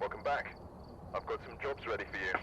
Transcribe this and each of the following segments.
Welcome back. I've got some jobs ready for you.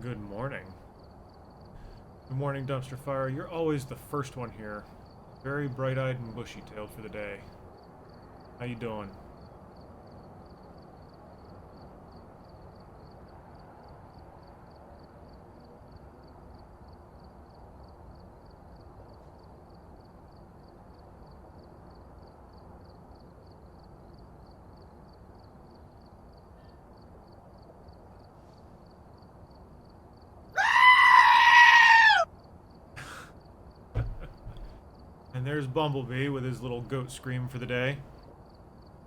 Good morning. Good morning, Dumpster Fire. You're always the first one here. Very bright-eyed and bushy-tailed for the day. How you doing? And there's Bumblebee with his little goat scream for the day.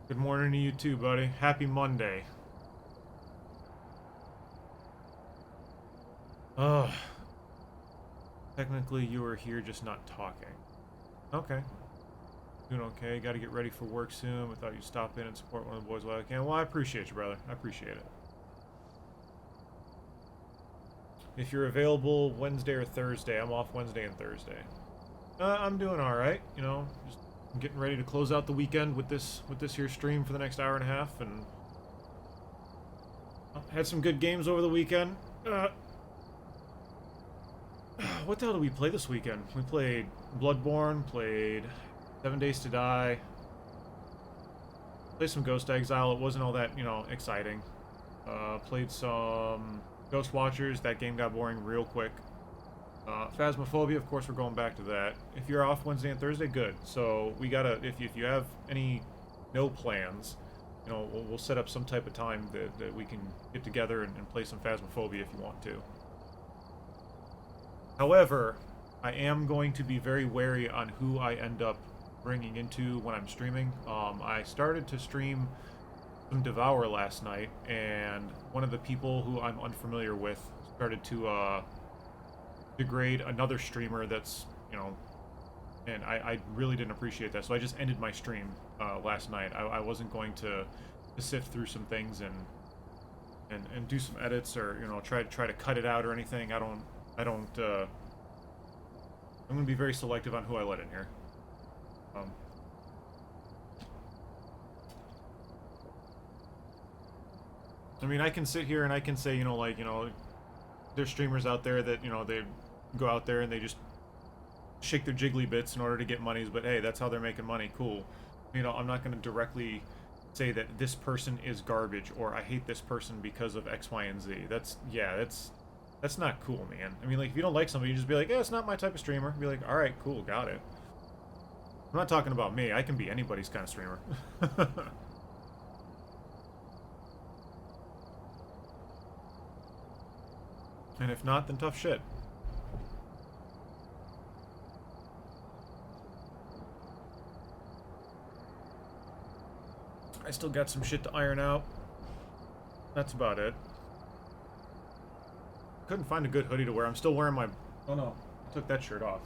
Good morning to you too, buddy. Happy Monday. Oh, technically you were here just not talking. Okay. Doing okay. Got to get ready for work soon. We thought you'd stop in and support one of the boys while I can. Well, I appreciate you, brother. I appreciate it. If you're available Wednesday or Thursday, I'm off Wednesday and Thursday. I'm doing all right. You know, just getting ready to close out the weekend with this here stream for the next hour and a half, and had some good games over the weekend. What the hell did we play this weekend? We played Bloodborne, played 7 Days to Die, played some Ghost Exile. It wasn't all that, you know, exciting. Played some Ghost Watchers. That game got boring real quick. Phasmophobia, of course, we're going back to that. If you're off Wednesday and Thursday, good. So we gotta, if you have no plans, you know, we'll set up some type of time that we can get together and play some Phasmophobia if you want to. However, I am going to be very wary on who I end up bringing into when I'm streaming. I started to stream some Devour last night, and one of the people who I'm unfamiliar with started to degrade another streamer that's, you know, and I really didn't appreciate that, so I just ended my stream last night. I wasn't going to sift through some things and do some edits, or, you know, try to cut it out or anything. I'm gonna be very selective on who I let in here. I mean, I can sit here and I can say, you know, like, you know, there's streamers out there that, you know, they go out there and they just shake their jiggly bits in order to get monies, but hey, that's how they're making money, cool. You know, I'm not going to directly say that this person is garbage, or I hate this person because of X, Y, and Z. That's not cool, man. I mean, like, if you don't like somebody, you just be like, yeah, it's not my type of streamer. Be like, alright, cool, got it. I'm not talking about me. I can be anybody's kind of streamer. And if not, then tough shit. I still got some shit to iron out. That's about it. Couldn't find a good hoodie to wear. I'm still wearing my... Oh no, I took that shirt off.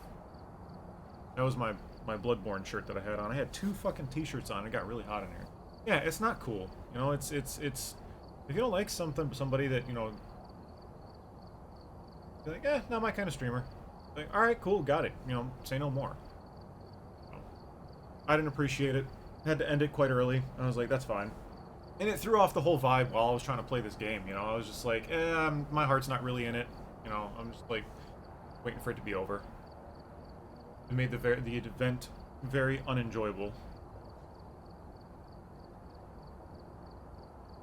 That was my Bloodborne shirt that I had on. I had 2 fucking t-shirts on. It got really hot in here. Yeah, it's not cool. You know, it's... If you don't like somebody that, you know... You're like, eh, not my kind of streamer. Like, alright, cool, got it. You know, say no more. So, I didn't appreciate it. Had to end it quite early. I was like, that's fine. And it threw off the whole vibe while I was trying to play this game, you know? I was just like, my heart's not really in it. You know, I'm just, like, waiting for it to be over. It made the event very unenjoyable.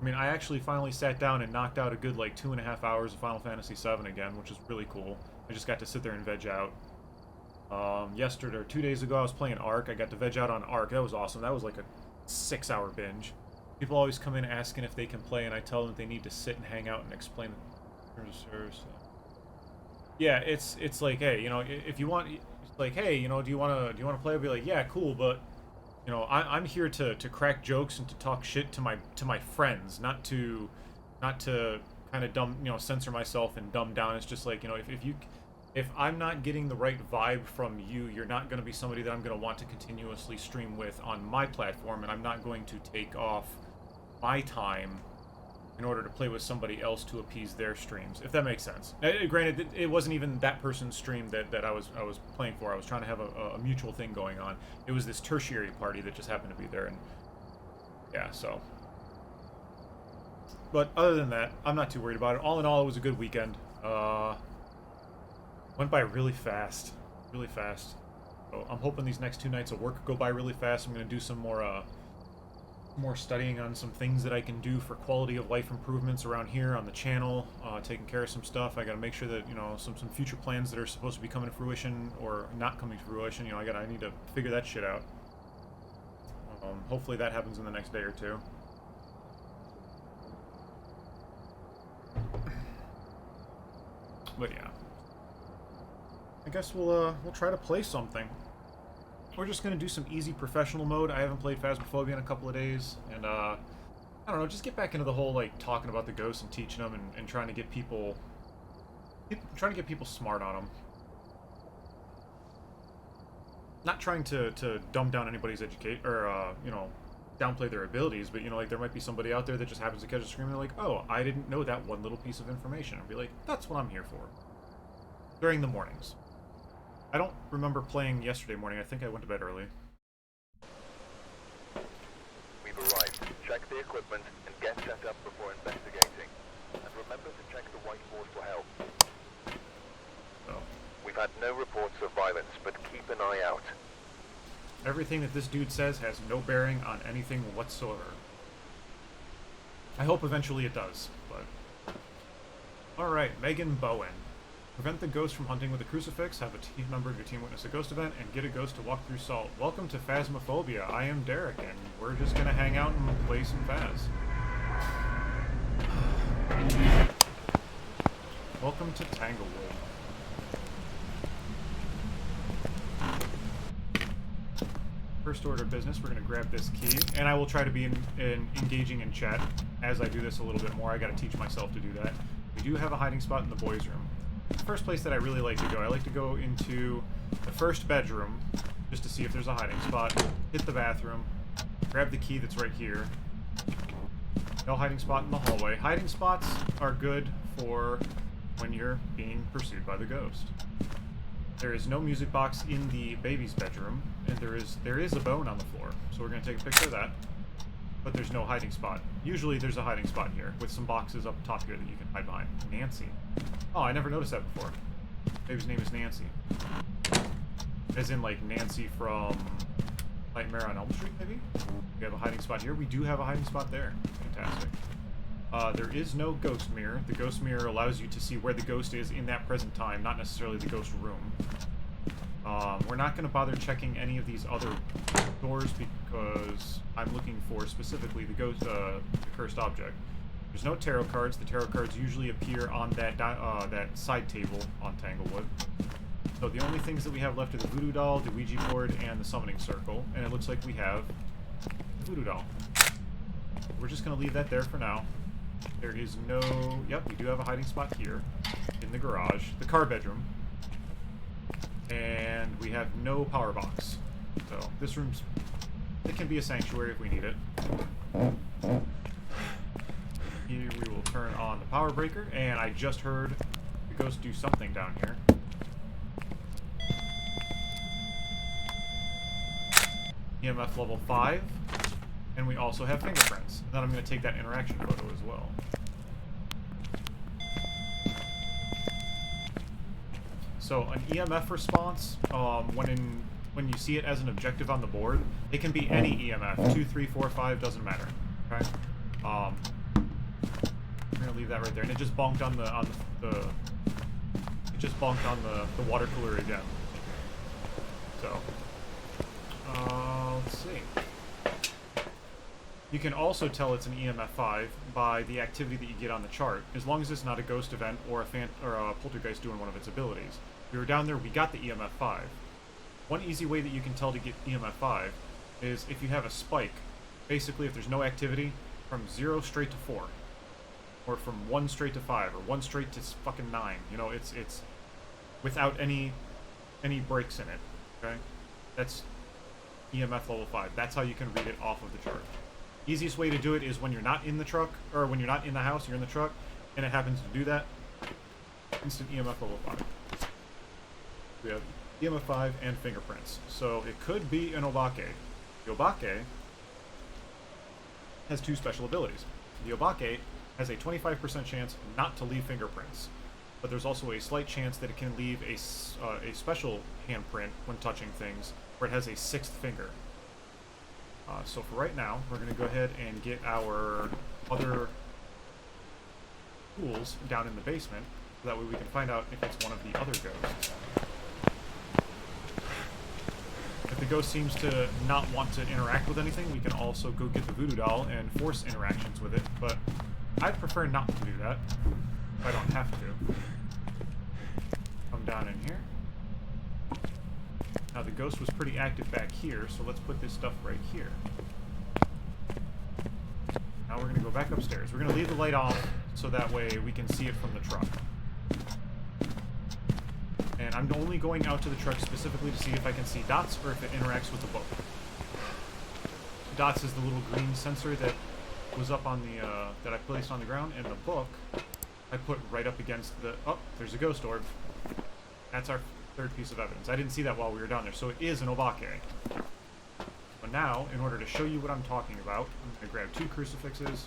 I mean, I actually finally sat down and knocked out a good, like, 2.5 hours of Final Fantasy VII again, which is really cool. I just got to sit there and veg out. Yesterday, or 2 days ago, I was playing Ark. I got to veg out on Ark. That was awesome. That was like a 6-hour binge. People always come in asking if they can play, and I tell them that they need to sit and hang out and explain the terms of service. Yeah, it's like, hey, you know, if you want, it's like, hey, you know, do you want to play? I'll be like, yeah, cool, but you know, I'm here to crack jokes and to talk shit to my friends, not to kind of dumb, you know, censor myself and dumb down. It's just like, you know, if I'm not getting the right vibe from you, you're not going to be somebody that I'm going to want to continuously stream with on my platform, and I'm not going to take off my time in order to play with somebody else to appease their streams, if that makes sense. Granted, it wasn't even that person's stream that I was playing for. I was trying to have a mutual thing going on. It was this tertiary party that just happened to be there, and yeah, so. But other than that, I'm not too worried about it. All in all, it was a good weekend. Went by really fast. Really fast. So I'm hoping these next 2 nights of work go by really fast. I'm going to do some more studying on some things that I can do for quality of life improvements around here on the channel, taking care of some stuff. I got to make sure that, you know, some future plans that are supposed to be coming to fruition or not coming to fruition, you know, I need to figure that shit out. Hopefully that happens in the next day or 2. But yeah, I guess we'll try to play something. We're just gonna do some easy professional mode. I haven't played Phasmophobia in a couple of days, and I don't know, just get back into the whole, like, talking about the ghosts and teaching them and trying to get people trying to get people smart on them. Not trying to dumb down anybody's educate or you know, downplay their abilities, but you know, like there might be somebody out there that just happens to catch a scream and they're like, oh, I didn't know that one little piece of information. And be like, that's what I'm here for. During the mornings. I don't remember playing yesterday morning. I think I went to bed early. We've arrived. Check the equipment and get set up before investigating. And remember to check the whiteboard for help. So, We've had no reports of violence, but keep an eye out. everything that this dude says has no bearing on anything whatsoever. I hope eventually it does, but... Alright, Megan Bowen. Prevent the ghost from hunting with a crucifix, have a team member of your team witness a ghost event, and get a ghost to walk through salt. Welcome to Phasmophobia. I am Derek, and we're just gonna hang out and play some Phas. Welcome to Tanglewood. First order of business, we're going to grab this key, and I will try to be engaging in chat as I do this a little bit more. I got to teach myself to do that. We do have a hiding spot in the boys' room. The first place that I really like to go, I like to go into the first bedroom just to see if there's a hiding spot, hit the bathroom, grab the key that's right here. No hiding spot in the hallway. Hiding spots are good for when you're being pursued by the ghost. There is no music box in the baby's bedroom, and there is a bone on the floor, so we're going to take a picture of that. But there's no hiding spot. Usually there's a hiding spot here, with some boxes up top here that you can hide behind. Nancy. Oh, I never noticed that before. Baby's name is Nancy. As in, like, Nancy from Nightmare on Elm Street, maybe? We have a hiding spot here. We do have a hiding spot there. Fantastic. There is no ghost mirror. The ghost mirror allows you to see where the ghost is in that present time, not necessarily the ghost room. We're not going to bother checking any of these other doors because I'm looking for specifically the ghost, the cursed object. There's no tarot cards. The tarot cards usually appear on that that side table on Tanglewood. So the only things that we have left are the voodoo doll, the Ouija board, and the summoning circle. And it looks like we have the voodoo doll. We're just going to leave that there for now. There is no... Yep, we do have a hiding spot here in the garage, the car bedroom. And we have no power box. So this room's... It can be a sanctuary if we need it. Here we will turn on the power breaker, and I just heard the ghost do something down here. EMF level 5. And we also have fingerprints. And then I'm going to take that interaction photo as well. So an EMF response, when you see it as an objective on the board, it can be any EMF, 2, 3, 4, 5, doesn't matter. Okay. I'm gonna leave that right there, and it just bonked on the water cooler again. So, let's see. You can also tell it's an EMF 5 by the activity that you get on the chart, as long as it's not a ghost event or a poltergeist doing one of its abilities. We were down there, we got the EMF 5. One easy way that you can tell to get EMF 5 is if you have a spike. Basically, if there's no activity, from 0 straight to 4. Or from 1 straight to 5, or 1 straight to fucking 9. You know, it's without any breaks in it, okay? That's EMF level 5. That's how you can read it off of the chart. Easiest way to do it is when you're not in the truck, or when you're not in the house, you're in the truck, and it happens to do that. Instant EMF level 5. We have EMF 5 and fingerprints. So it could be an Obake. The Obake has 2 special abilities. The Obake has a 25% chance not to leave fingerprints, but there's also a slight chance that it can leave a special handprint when touching things, where it has a 6th finger. So for right now, we're going to go ahead and get our other tools down in the basement, so that way we can find out if it's one of the other ghosts. If the ghost seems to not want to interact with anything, we can also go get the voodoo doll and force interactions with it, but I'd prefer not to do that, if I don't have to. Come down in here. Now the ghost was pretty active back here, so let's put this stuff right here. Now we're going to go back upstairs. We're going to leave the light off so that way we can see it from the truck. And I'm only going out to the truck specifically to see if I can see dots or if it interacts with the book. Dots is the little green sensor that was up on the, that I placed on the ground, and the book I put right up against the, oh, there's a ghost orb. That's our third piece of evidence. I didn't see that while we were down there, so it is an Obake. But now, in order to show you what I'm talking about, I'm going to grab 2 crucifixes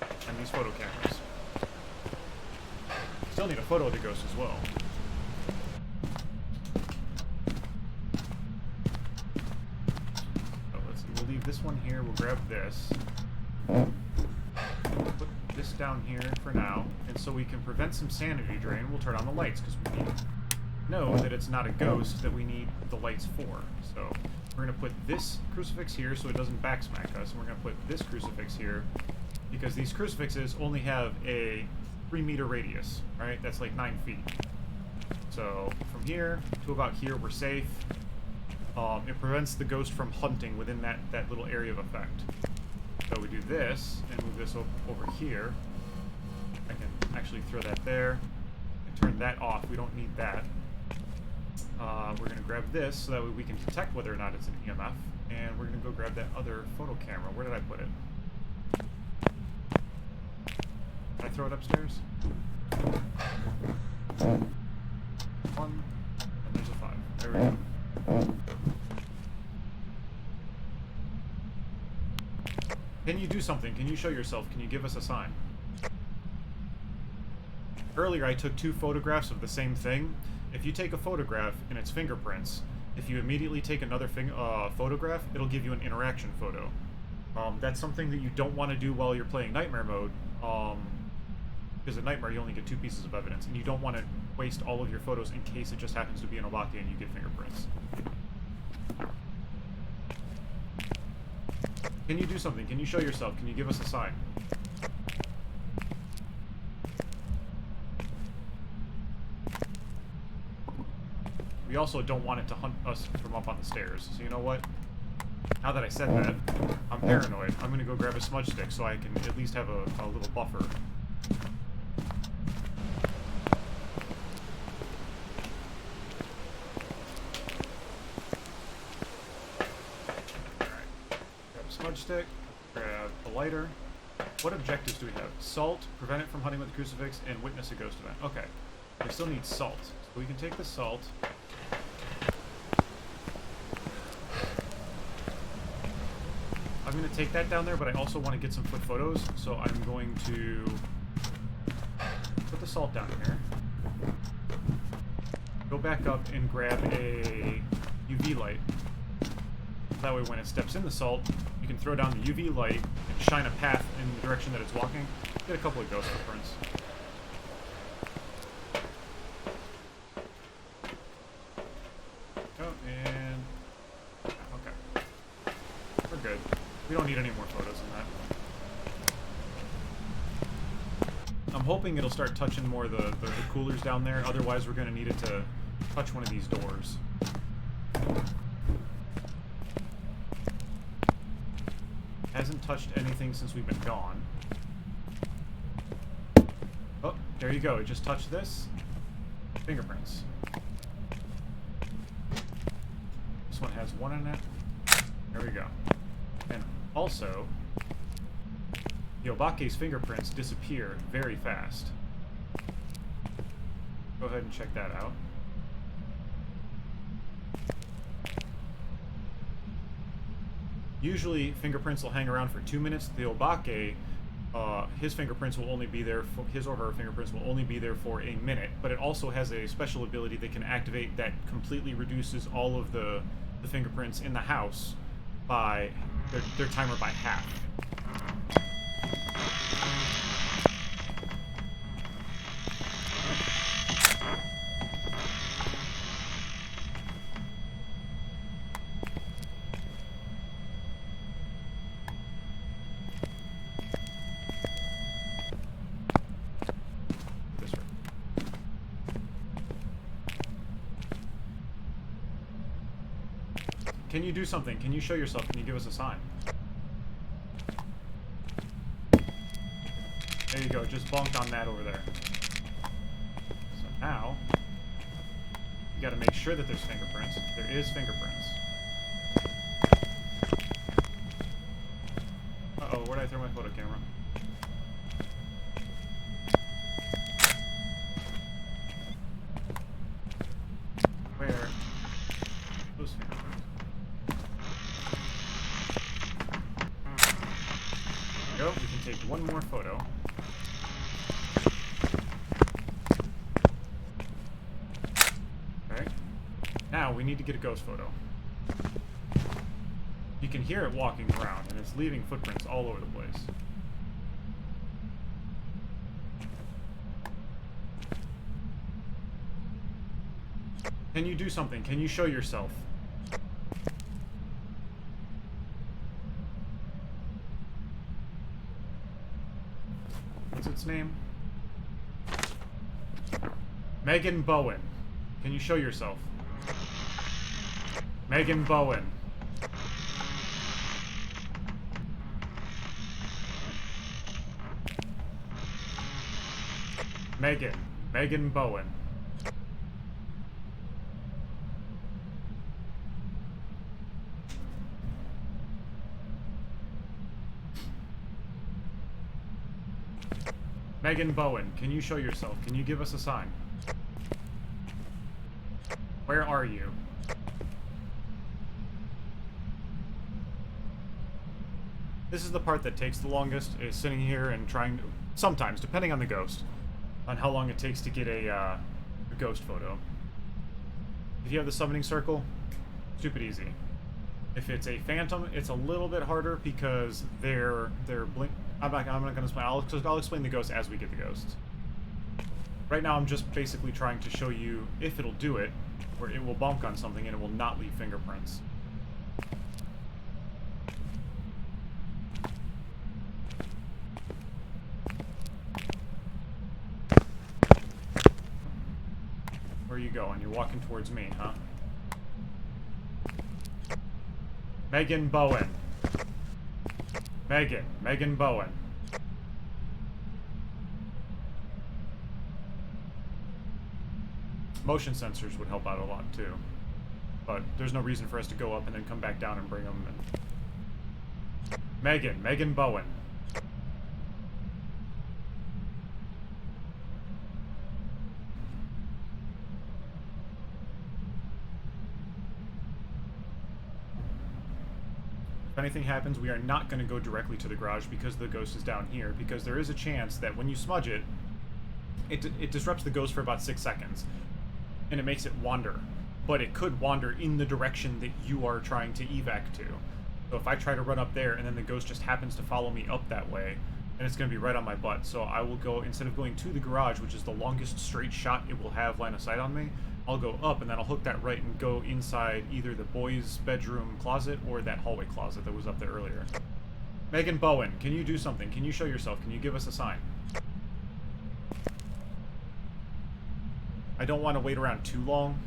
and these photo cameras. Still need a photo of the ghost as well. So let's see, we'll leave this one here, we'll grab this. Put this down here for now, and so we can prevent some sanity drain, we'll turn on the lights, because we need to know that it's not a ghost that we need the lights for. So we're going to put this crucifix here so it doesn't backsmack us, and we're going to put this crucifix here because these crucifixes only have a 3-meter radius, right? That's like 9 feet. So from here to about here, we're safe. It prevents the ghost from hunting within that little area of effect. So we do this and move this over here. I can actually throw that there and turn that off. We don't need that. We're going to grab this so that way we can detect whether or not it's an EMF. And we're going to go grab that other photo camera. Where did I put it? Did I throw it upstairs? 1, and there's a 5. There we go. Can you do something? Can you show yourself? Can you give us a sign? Earlier I took 2 photographs of the same thing. If you take a photograph and it's fingerprints, if you immediately take another photograph, it'll give you an interaction photo. That's something that you don't want to do while you're playing Nightmare mode, because in Nightmare you only get 2 pieces of evidence, and you don't want to waste all of your photos in case it just happens to be an Obake and you get fingerprints. Can you do something? Can you show yourself? Can you give us a sign? We also don't want it to hunt us from up on the stairs. So you know what? Now that I said that, I'm paranoid. I'm going to go grab a smudge stick so I can at least have a little buffer. Smudge stick, grab a lighter. What objectives do we have? Salt, prevent it from hunting with the crucifix, and witness a ghost event. Okay. We still need salt. So we can take the salt. I'm going to take that down there, but I also want to get some foot photos, so I'm going to put the salt down here. Go back up and grab a UV light. That way when it steps in the salt, you can throw down the UV light and shine a path in the direction that it's walking. Get a couple of ghost footprints. Oh, and... okay. We're good. We don't need any more photos than that. I'm hoping it'll start touching more of the coolers down there, otherwise we're going to need it to touch one of these doors. Hasn't touched anything since we've been gone. Oh, there you go. It just touched this. Fingerprints. This one has 1 in it. There we go. And also, the Obake's fingerprints disappear very fast. Go ahead and check that out. Usually, fingerprints will hang around for 2 minutes. The Obake, his fingerprints will only be there for his or her fingerprints will only be there for a minute. But it also has a special ability that can activate that completely reduces all of the fingerprints in the house by their timer by half. Can you do something? Can you show yourself? Can you give us a sign? There you go, just bonked on that over there. So now, You gotta make sure that there's fingerprints. There is fingerprints. Uh-oh, where'd I throw my photo camera? Where? Those fingerprints. There we go. We can take one more photo. Okay. Now we need to get a ghost photo. You can hear it walking around, and it's leaving footprints all over the place. Can you do something? Can you show yourself? What's its name? Megan Bowen. Can you show yourself? Megan Bowen. Megan Bowen. Megan Bowen, can you show yourself? Can you give us a sign? Where are you? This is the part that takes the longest, is sitting here and trying to, sometimes, depending on the ghost, on how long it takes to get a ghost photo. If you have the summoning circle, stupid easy. If it's a phantom, it's a little bit harder because they're blink. I'm not gonna explain. I'll explain the ghost as we get the ghosts. Right now, I'm just basically trying to show you if it'll do it, where it will bonk on something and it will not leave fingerprints. Where are you going? You're walking towards me, huh? Megan Bowen. Megan Bowen. Motion sensors would help out a lot too. But there's no reason for us to go up and then come back down and bring them in. Megan Bowen. If anything happens, we are not going to go directly to the garage because the ghost is down here, because there is a chance that when you smudge it, it disrupts the ghost for about 6 seconds, and it makes it wander. But it could wander in the direction that you are trying to evac to. So if I try to run up there and then the ghost just happens to follow me up that way, then it's going to be right on my butt. So I will go, instead of going to the garage, which is the longest straight shot it will have line of sight on me, I'll go up and then I'll hook that right and go inside either the boys' bedroom closet or that hallway closet that was up there earlier. Megan Bowen, can you do something? Can you show yourself? Can you give us a sign? I don't want to wait around too long.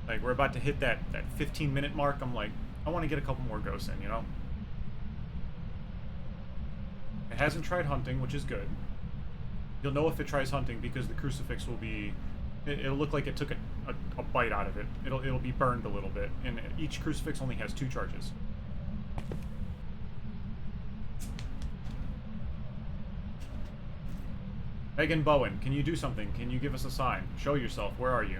Like, we're about to hit that 15-minute mark. I'm like, I want to get a couple more ghosts in, you know? It hasn't tried hunting, which is good. You'll know if it tries hunting because the crucifix will be... It'll look like it took a bite out of it. It'll be burned a little bit. And each crucifix only has 2 charges. Megan Bowen, can you do something? Can you give us a sign? Show yourself. Where are you?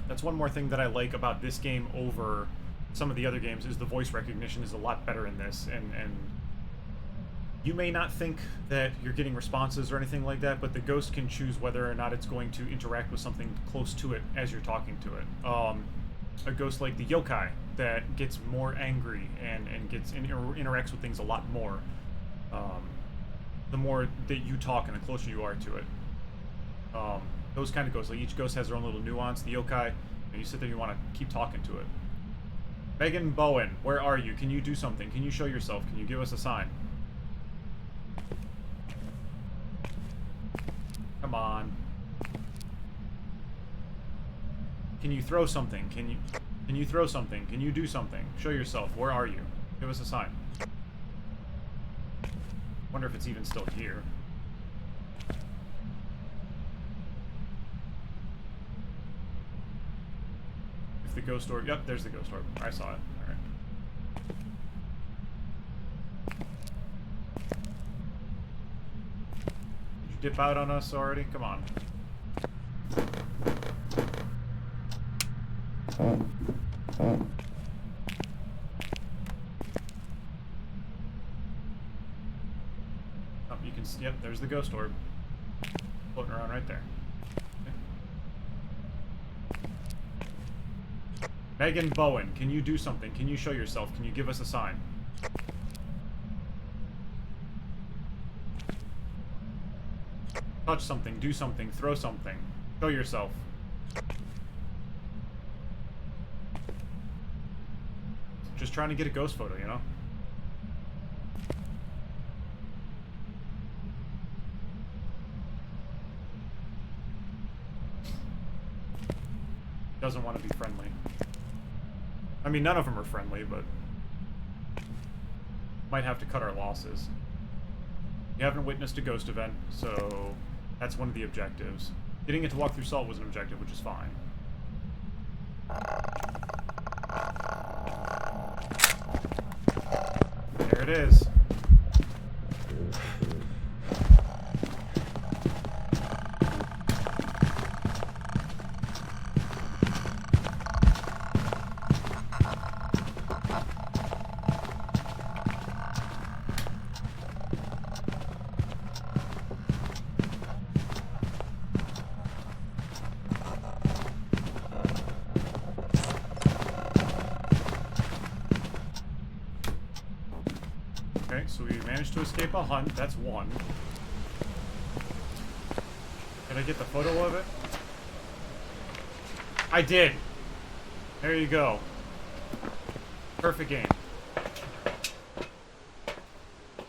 That's one more thing that I like about this game over some of the other games, is the voice recognition is a lot better in this, and you may not think that you're getting responses or anything like that, but the ghost can choose whether or not it's going to interact with something close to it as you're talking to it. A ghost like the yokai that gets more angry and interacts with things a lot more. The more that you talk and the closer you are to it. Those kind of ghosts, like each ghost has their own little nuance. The yokai, you sit there and you want to keep talking to it. Megan Bowen, where are you? Can you do something? Can you show yourself? Can you give us a sign? Come on. Can you throw something? Can you throw something? Can you do something? Show yourself. Where are you? Give us a sign. Wonder if it's even still here. if the ghost orb... Yep, there's the ghost orb. I saw it. Alright. Did you dip out on us already? Come on. Oh, you can... Yep, there's the ghost orb. Floating around right there. Megan Bowen, can you do something? Can you show yourself? Can you give us a sign? Touch something, do something, throw something. Show yourself. Just trying to get a ghost photo, you know? Doesn't want to be friendly. I mean, none of them are friendly, but might have to cut our losses. You haven't witnessed a ghost event, so that's one of the objectives. Getting it to walk through salt was an objective, which is fine. There it is. Okay, so we managed to escape a hunt. That's one. Did I get the photo of it? I did! There you go. Perfect game.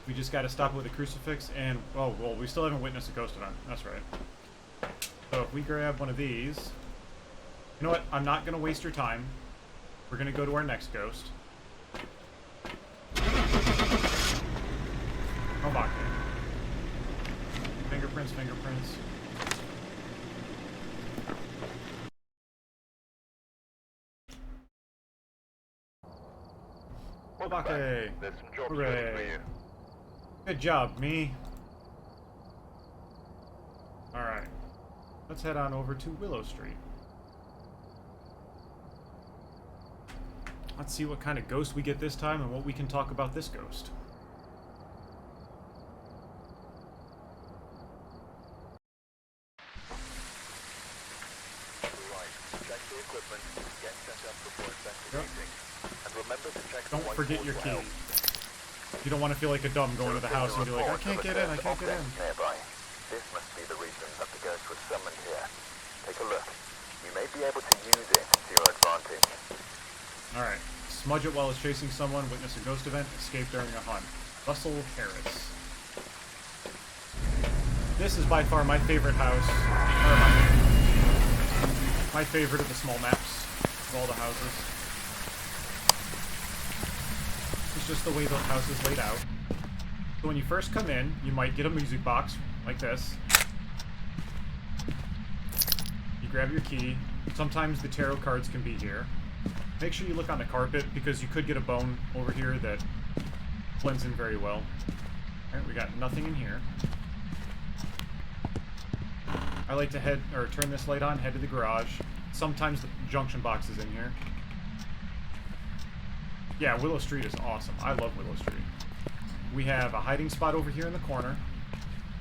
We just gotta stop it with a crucifix and... Oh, well, we still haven't witnessed a ghost event. That's right. So if we grab one of these... You know what? I'm not gonna waste your time. We're gonna go to our next ghost. Oh, fuck. Fingerprints, fingerprints. Welcome back. Obake. There's some jobs Hooray. waiting for you. Good job, me. Alright. Let's head on over to Willow Street. Let's see what kind of ghost we get this time and what we can talk about this ghost. Check the equipment, get set up before investigating. And remember to check the Don't white forget board your for key. help. You don't want to feel like a dumb going to the house and be like, I can't get in, I can't get in. Nearby. This must be the reason that the ghost was summoned here. Take a look. You may be able to use it to your advantage. Alright. Smudge it while it's chasing someone, witness a ghost event, escape during a hunt. Russell Harris. This is by far my favorite house. My favorite of the small maps of all the houses. It's just the way the house is laid out. So when you first come in, you might get a music box like this. You grab your key. Sometimes the tarot cards can be here. Make sure you look on the carpet because you could get a bone over here that blends in very well. Alright, we got nothing in here. I like to turn this light on, head to the garage. Sometimes the junction box is in here. Yeah, Willow Street is awesome. I love Willow Street. We have a hiding spot over here in the corner.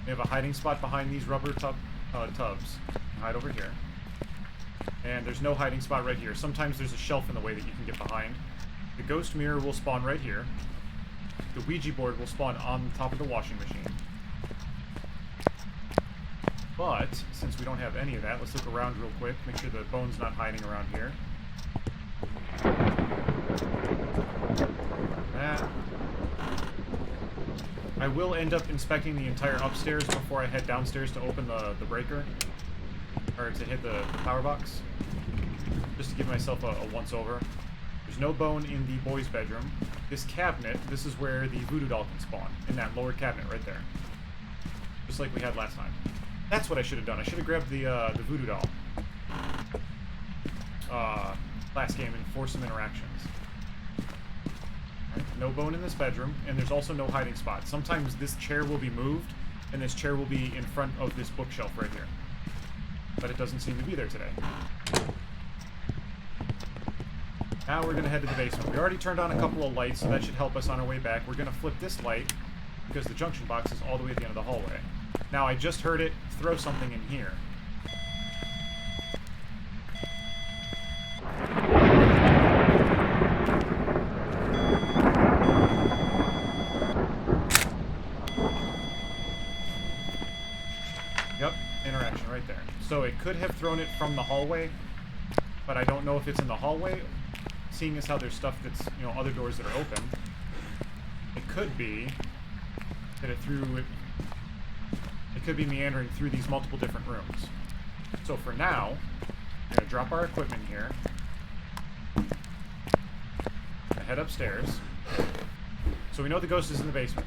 We have a hiding spot behind these rubber tubs. Hide over here. And there's no hiding spot right here. Sometimes there's a shelf in the way that you can get behind. The ghost mirror will spawn right here. The Ouija board will spawn on the top of the washing machine. But, since we don't have any of that, let's look around real quick. Make sure the bone's not hiding around here. That. I will end up inspecting the entire upstairs before I head downstairs to open the breaker. Or to hit the power box. Just to give myself a once-over. There's no bone in the boys' bedroom. This cabinet, this is where the voodoo doll can spawn. In that lower cabinet right there. Just like we had last time. That's what I should have done. I should have grabbed the voodoo doll. last game and force some interactions. Right, no bone in this bedroom, and there's also no hiding spot. Sometimes this chair will be moved, and this chair will be in front of this bookshelf right here. But it doesn't seem to be there today. Now we're going to head to the basement. We already turned on a couple of lights, so that should help us on our way back. We're going to flip this light, because the junction box is all the way at the end of the hallway. Now, I just heard it throw something in here. Yep, interaction right there. So it could have thrown it from the hallway, but I don't know if it's in the hallway, seeing as how there's stuff that's, you know, other doors that are open. It could be that it could be meandering through these multiple different rooms. So for now, we're going to drop our equipment here. Head upstairs. So we know the ghost is in the basement.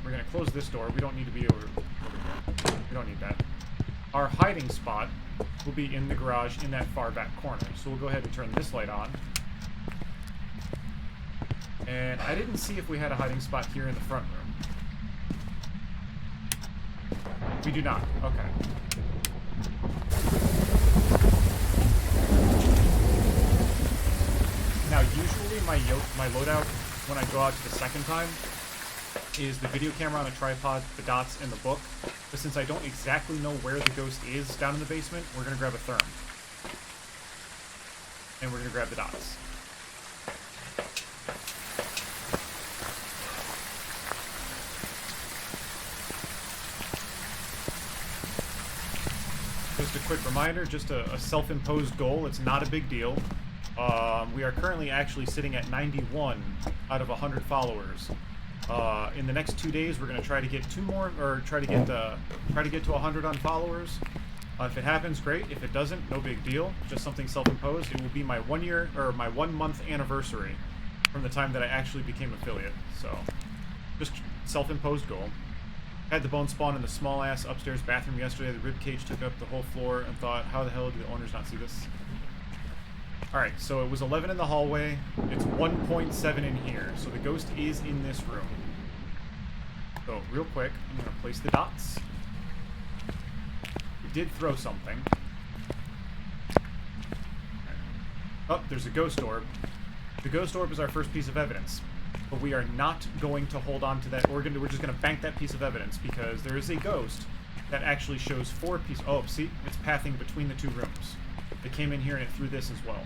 We're going to close this door. We don't need to be over here. We don't need that. Our hiding spot will be in the garage in that far back corner. So we'll go ahead and turn this light on. And I didn't see if we had a hiding spot here in the front room. We do not. Okay. Now, usually my loadout when I go out the second time is the video camera on a tripod, the dots, and the book. But since I don't exactly know where the ghost is down in the basement, we're going to grab a therm. And we're going to grab the dots. Just a quick reminder, just a self-imposed goal. It's not a big deal. We are currently actually sitting at 91 out of 100 followers. In the next 2 days, we're going to try to get 2 more, or try to get to 100 on followers. If it happens, great. If it doesn't, no big deal. Just something self-imposed. It will be my 1 year, or my 1 month anniversary from the time that I actually became affiliate. So, just self-imposed goal. Had the bone spawn in the small-ass upstairs bathroom yesterday. The ribcage took up the whole floor and thought, how the hell do the owners not see this? Alright, so it was 11 in the hallway. It's 1.7 in here. So the ghost is in this room. So, real quick, I'm going to place the dots. We did throw something. Oh, there's a ghost orb. The ghost orb is our first piece of evidence. But we are not going to hold on to that. We're just going to bank that piece of evidence because there is a ghost that actually shows 4 pieces. Oh, see? It's pathing between the 2 rooms. It came in here and it threw this as well.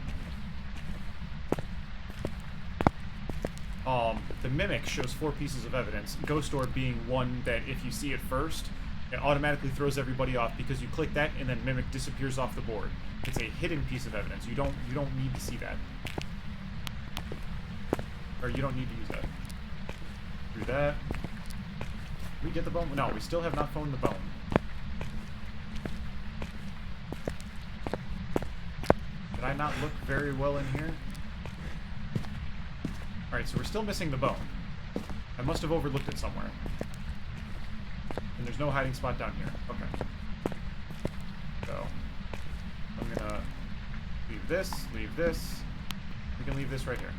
The Mimic shows 4 pieces of evidence. Ghost Orb being one that if you see it first, it automatically throws everybody off because you click that and then Mimic disappears off the board. It's a hidden piece of evidence. You don't need to see that. Or you don't need to use that. Do that. Did we get the bone? No, we still have not found the bone. Did I not look very well in here? Alright, so we're still missing the bone. I must have overlooked it somewhere. And there's no hiding spot down here. Okay. So, I'm gonna leave this. We can leave this right here.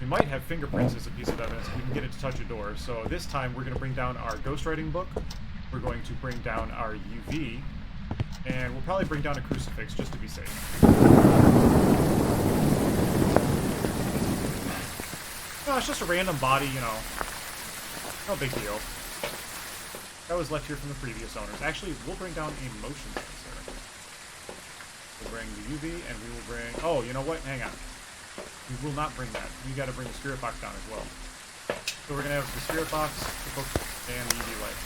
We might have fingerprints as a piece of evidence if we can get it to touch a door. So this time we're going to bring down our ghostwriting book. We're going to bring down our UV. And we'll probably bring down a crucifix just to be safe. No, it's just a random body, you know. No big deal. That was left here from the previous owners. Actually, we'll bring down a motion sensor. We'll bring the UV and we will bring... Oh, you know what? Hang on. We will not bring that. We got to bring the spirit box down as well. So we're going to have the spirit box, the book, and the UV light.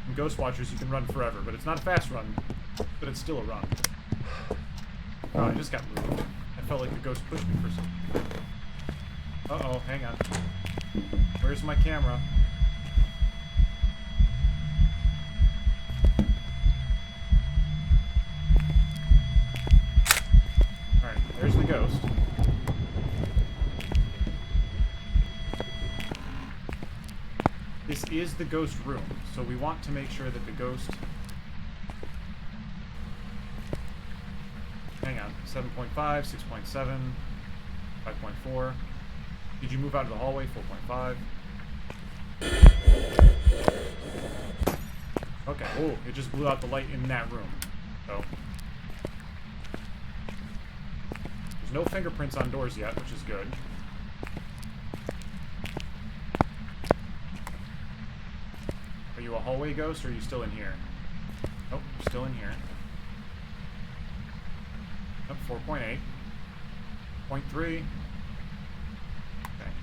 In Ghost Watchers, you can run forever, but it's not a fast run, but it's still a run. Oh, I just got moved. I felt like the ghost pushed me for some. Uh-oh, hang on. Where's my camera? There's the ghost. is the ghost room, so we want to make sure that the ghost... Hang on, 7.5, 6.7, 5.4. Did you move out of the hallway? 4.5. Okay, oh, it just blew out the light in that room. So, there's no fingerprints on doors yet, which is good. Are you a hallway ghost, or are you still in here? Nope, you're still in here. Nope, 4.8. 0.3. Okay,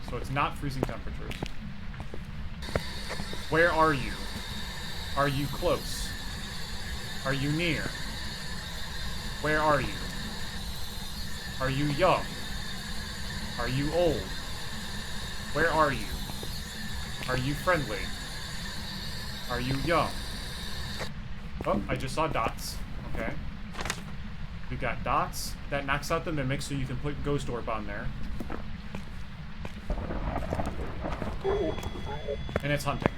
so it's not freezing temperatures. Where are you? Are you close? Are you near? Where are you? Are you young? Are you old? Where are you? Are you friendly? Are you young? Oh, I just saw dots. Okay. We got dots. That knocks out the mimic, so you can put Ghost Orb on there. And it's hunting.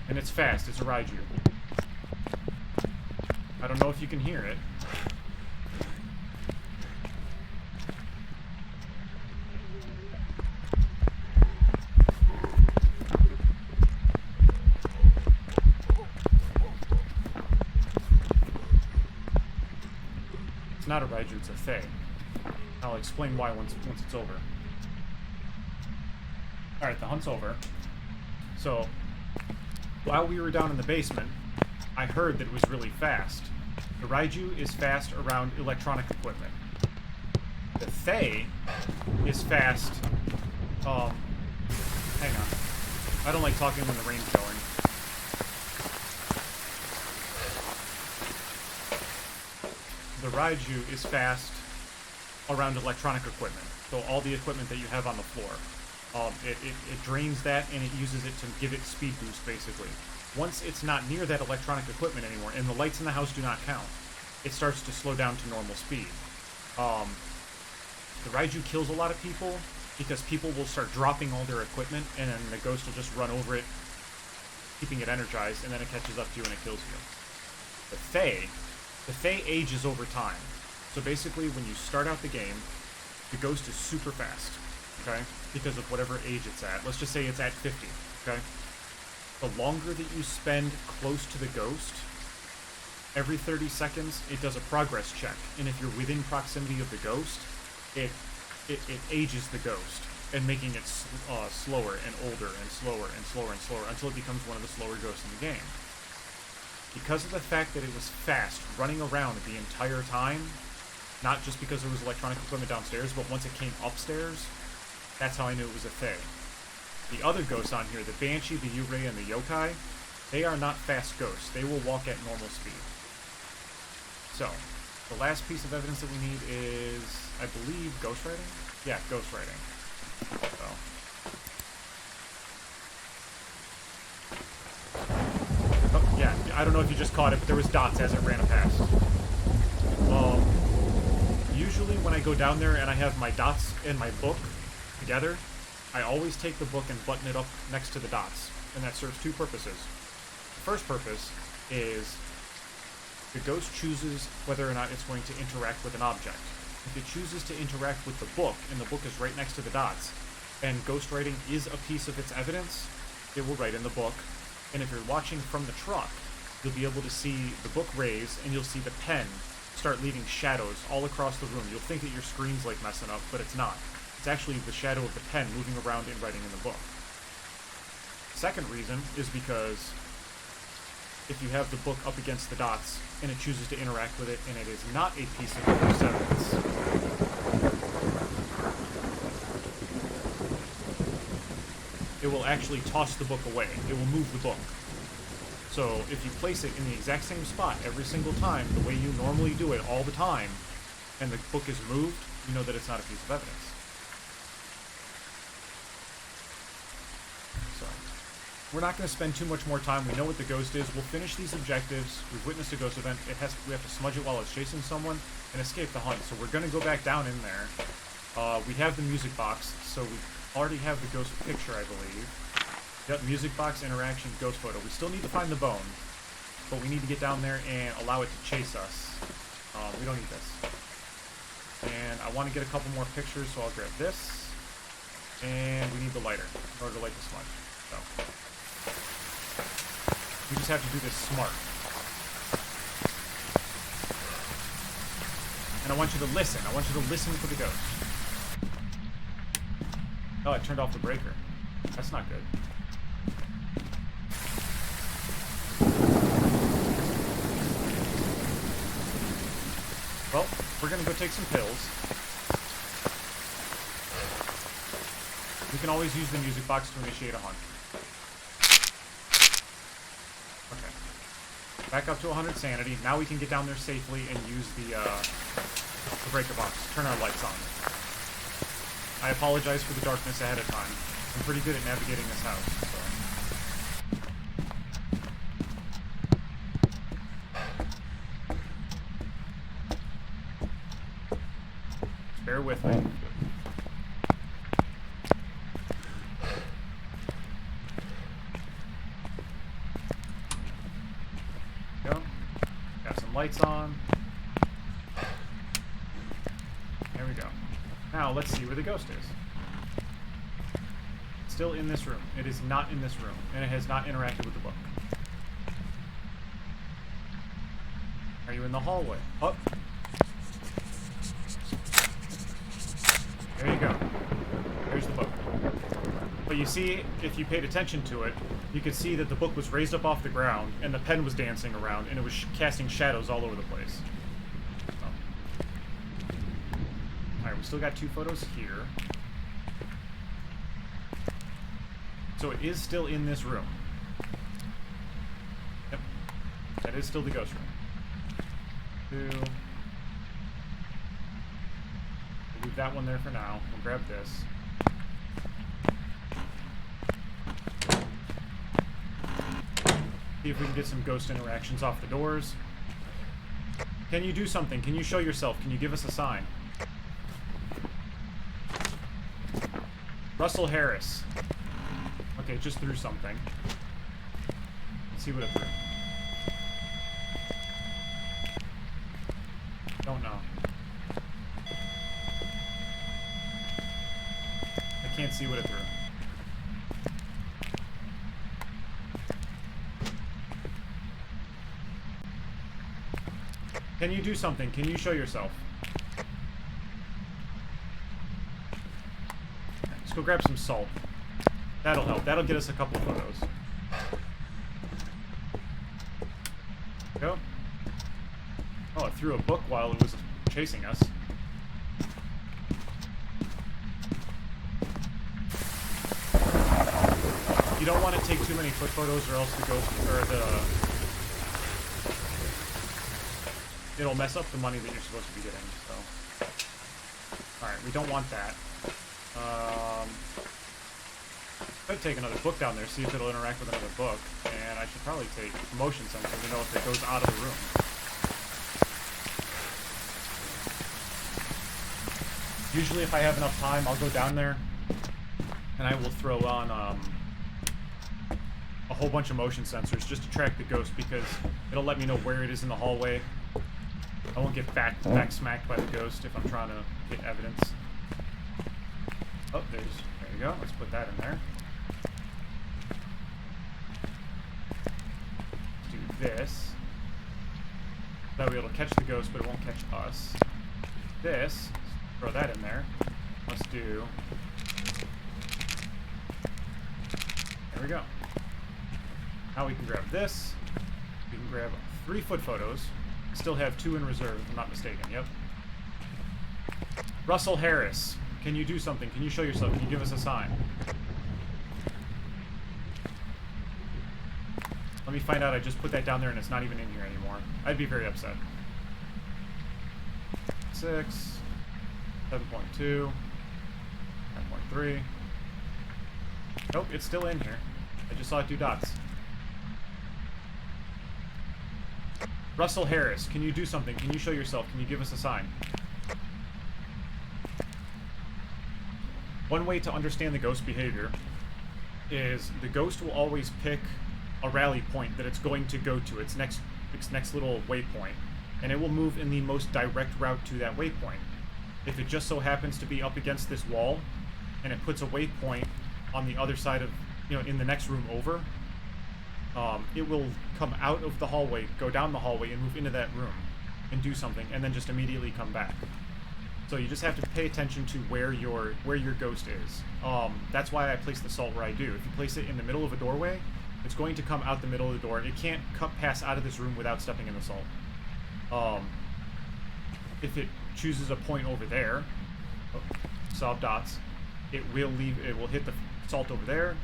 And it's fast. It's a Raiju. I don't know if you can hear it. It's not a Raiju, it's a Fae. I'll explain why once it's over. Alright, the hunt's over. So, while we were down in the basement, I heard that it was really fast. The Raiju is fast around electronic equipment. The Fae is fast, hang on. I don't like talking when the rain's going. The Raiju is fast around electronic equipment. So all the equipment that you have on the floor. It drains that and it uses it to give it speed boost, basically. Once it's not near that electronic equipment anymore, and the lights in the house do not count, it starts to slow down to normal speed. The Raiju kills a lot of people because people will start dropping all their equipment, and then the ghost will just run over it, keeping it energized, and then it catches up to you and it kills you. The Fae ages over time. So basically, when you start out the game, the ghost is super fast, okay? Because of whatever age it's at. Let's just say it's at 50, okay? The longer that you spend close to the ghost, every 30 seconds, it does a progress check. And if you're within proximity of the ghost, it ages the ghost, and making it slower and older and slower and slower and slower until it becomes one of the slower ghosts in the game. Because of the fact that it was fast, running around the entire time, not just because there was electronic equipment downstairs, but once it came upstairs, that's how I knew it was a Fae. The other ghosts on here, the Banshee, the Yurei, and the Yokai, they are not fast ghosts. They will walk at normal speed. So, the last piece of evidence that we need is, I believe, ghostwriting? Yeah, ghostwriting. So. Oh, yeah, I don't know if you just caught it, but there was dots as it ran past. Usually when I go down there and I have my dots and my book together, I always take the book and button it up next to the dots, and that serves two purposes. The first purpose is the ghost chooses whether or not it's going to interact with an object. If it chooses to interact with the book, and the book is right next to the dots, and ghostwriting is a piece of its evidence, it will write in the book. And if you're watching from the truck, you'll be able to see the book raise, and you'll see the pen start leaving shadows all across the room. You'll think that your screen's like messing up, but it's not. It's actually the shadow of the pen moving around and writing in the book. Second reason is because if you have the book up against the dots and it chooses to interact with it and it is not a piece of ghost evidence, it will actually toss the book away. It will move the book. So if you place it in the exact same spot every single time, the way you normally do it all the time, and the book is moved, you know that it's not a piece of evidence. So, we're not going to spend too much more time. We know what the ghost is. We'll finish these objectives. We've witnessed a ghost event. We have to smudge it while it's chasing someone and escape the hunt. So we're going to go back down in there, We have the music box, so we already have the ghost picture, I believe. Yep, music box, interaction, ghost photo. We still need to find the bone, but we need to get down there and allow it to chase us. We don't need this. And I want to get a couple more pictures, so I'll grab this. And we need the lighter in order to light the smudge. So we just have to do this smart. And I want you to listen. I want you to listen for the ghost. Oh, I turned off the breaker. That's not good. Well, we're gonna go take some pills. We can always use the music box to initiate a hunt. Okay. Back up to 100 sanity. Now we can get down there safely and use the breaker box. Turn our lights on. I apologize for the darkness ahead of time. I'm pretty good at navigating this house, so. Bear with me. Go. Got some lights on. There we go. Now let's see where the ghost is. It's still in this room. It is not in this room, and it has not interacted with the book. Are you in the hallway? Up. There you go. There's the book. But you see, if you paid attention to it, you could see that the book was raised up off the ground, and the pen was dancing around, and it was casting shadows all over the place. So. Alright, we still got 2 photos here. So it is still in this room. Yep. That is still the ghost room. 2. Leave that one there for now. We'll grab this. See if we can get some ghost interactions off the doors. Can you do something? Can you show yourself? Can you give us a sign? Russell Harris. Okay, just threw something. Let's see what it threw. Don't know. I can't see what it threw. Can you do something? Can you show yourself? Let's go grab some salt. That'll help. That'll get us a couple of photos. Go. Oh, it threw a book while it was chasing us. You don't want to take too many foot photos, or else the ghost, or it'll mess up the money that you're supposed to be getting. So, all right, we don't want that. I'd take another book down there, see if it'll interact with another book, and I should probably take motion sensor to know if it goes out of the room. Usually, if I have enough time, I'll go down there, and I will throw on a whole bunch of motion sensors just to track the ghost, because it'll let me know where it is in the hallway. I won't get back smacked by the ghost if I'm trying to get evidence. Oh, there you go. Let's put that in there. Let's do this. That way it'll catch the ghost, but it won't catch us. This, throw that in there. Let's do... There we go. Now we can grab this. We can grab 3 foot photos. Still have 2 in reserve, if I'm not mistaken. Yep. Russell Harris. Can you do something? Can you show yourself? Can you give us a sign? Let me find out I just put that down there and it's not even in here anymore. I'd be very upset. 6, 7.2, 9.3. Nope, it's still in here. I just saw it do dots. Russell Harris, can you do something? Can you show yourself? Can you give us a sign? One way to understand the ghost behavior is the ghost will always pick a rally point that it's going to go to, its next little waypoint, and it will move in the most direct route to that waypoint. If it just so happens to be up against this wall, and it puts a waypoint on the other side of, in the next room over, it will come out of the hallway, go down the hallway, and move into that room, and do something, and then just immediately come back. So you just have to pay attention to where your ghost is. That's why I place the salt where I do. If you place it in the middle of a doorway, it's going to come out the middle of the door. It can't pass out of this room without stepping in the salt. If it chooses a point over there, saw dots, it will hit the salt over there.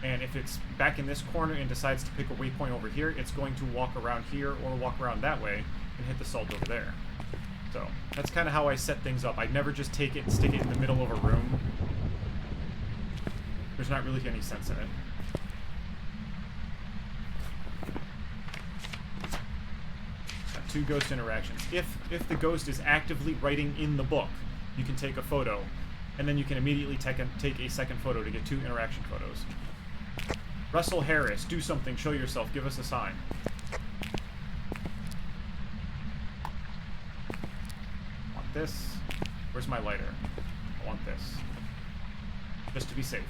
And if it's back in this corner and decides to pick a waypoint over here, it's going to walk around here or walk around that way and hit the salt over there. So that's kind of how I set things up. I'd never just take it and stick it in the middle of a room. There's not really any sense in it. Two ghost interactions. If the ghost is actively writing in the book, you can take a photo, and then you can immediately take a second photo to get 2 interaction photos. Russell Harris, do something, show yourself, give us a sign. Want this? Where's my lighter? I want this. Just to be safe.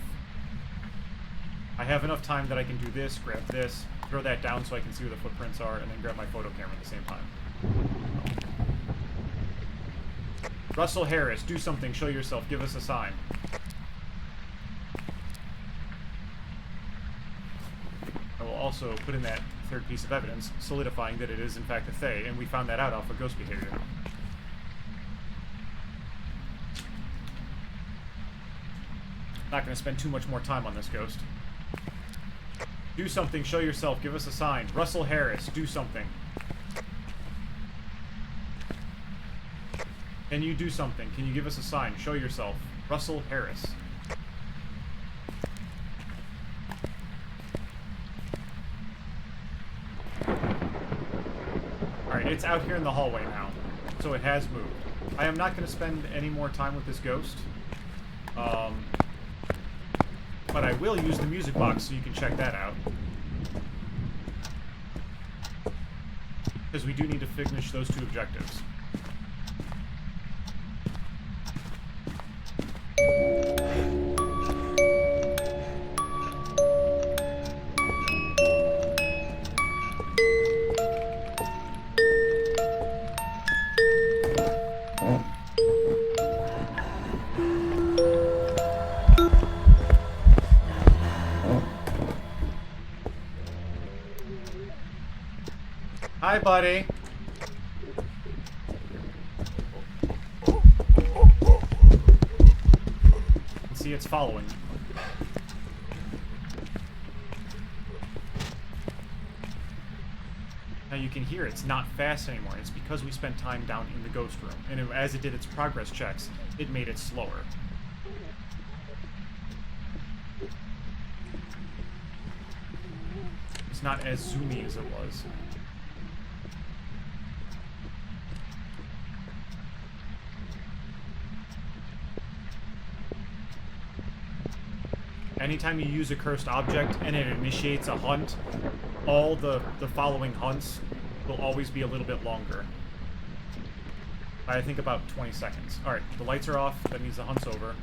I have enough time that I can do this, grab this, throw that down so I can see where the footprints are, and then grab my photo camera at the same time. Russell Harris, do something, show yourself, give us a sign. I will also put in that third piece of evidence, solidifying that it is in fact a Fae, and we found that out off of ghost behavior. Not going to spend too much more time on this ghost. Do something, show yourself, give us a sign. Russell Harris, do something. Can you do something? Can you give us a sign? Show yourself. Russell Harris. Alright, it's out here in the hallway now. So it has moved. I am not going to spend any more time with this ghost. But I will use the music box so you can check that out. Because we do need to finish those 2 objectives. Hi, buddy. See, it's following. Now you can hear it's not fast anymore. It's because we spent time down in the ghost room. And as it did its progress checks, it made it slower. It's not as zoomy as it was. Anytime you use a cursed object and it initiates a hunt, all the following hunts will always be a little bit longer. I think about 20 seconds. Alright, the lights are off. That means the hunt's over.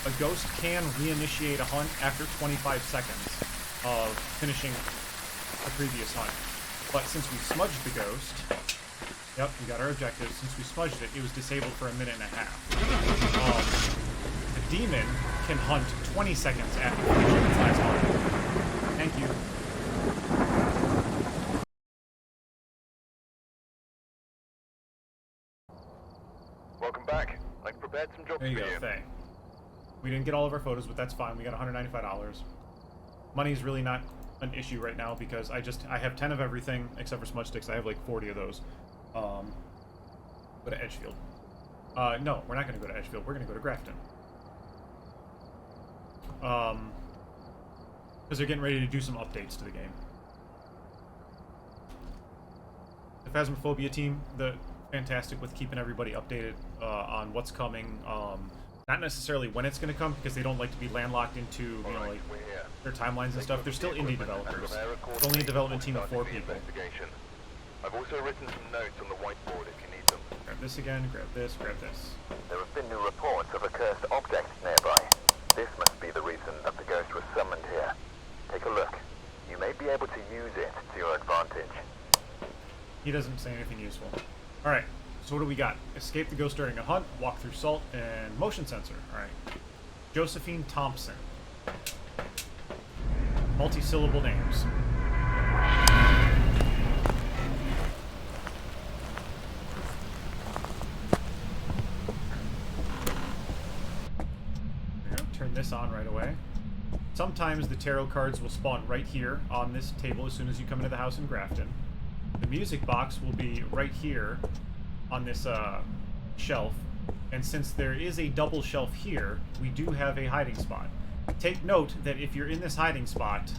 A ghost can reinitiate a hunt after 25 seconds of finishing a previous hunt. But since we smudged the ghost, yep, we got our objective. Since we smudged it, it was disabled for a minute and a half. The demon can hunt 20 seconds after finishing its last hunt. Thank you. Welcome back. I've prepared some jobs There you for go, you. Faye. We didn't get all of our photos, but that's fine. We got $195. Money's really not an issue right now because I have 10 of everything except for smudge sticks. I have like 40 of those. Go to Edgefield. No, we're not going to go to Edgefield. We're going to go to Grafton. Because they're getting ready to do some updates to the game. The Phasmophobia team, they're fantastic with keeping everybody updated on what's coming. Not necessarily when it's going to come, because they don't like to be landlocked into, you know, like their timelines and stuff. They're still indie developers. It's only a development team of 4 people. I've also written some notes on the whiteboard if you need them. Grab this again, grab this, grab this. There have been new reports of a cursed object nearby. This must be the reason that the ghost was summoned here. Take a look. You may be able to use it to your advantage. He doesn't say anything useful. Alright, so what do we got? Escape the ghost during a hunt, walk through salt, and motion sensor. Alright. Josephine Thompson. Multi-syllable names. Turn this on right away. Sometimes the tarot cards will spawn right here on this table as soon as you come into the house in Grafton. The music box will be right here on this shelf, and since there is a double shelf here, we do have a hiding spot. Take note that if you're in this hiding spot,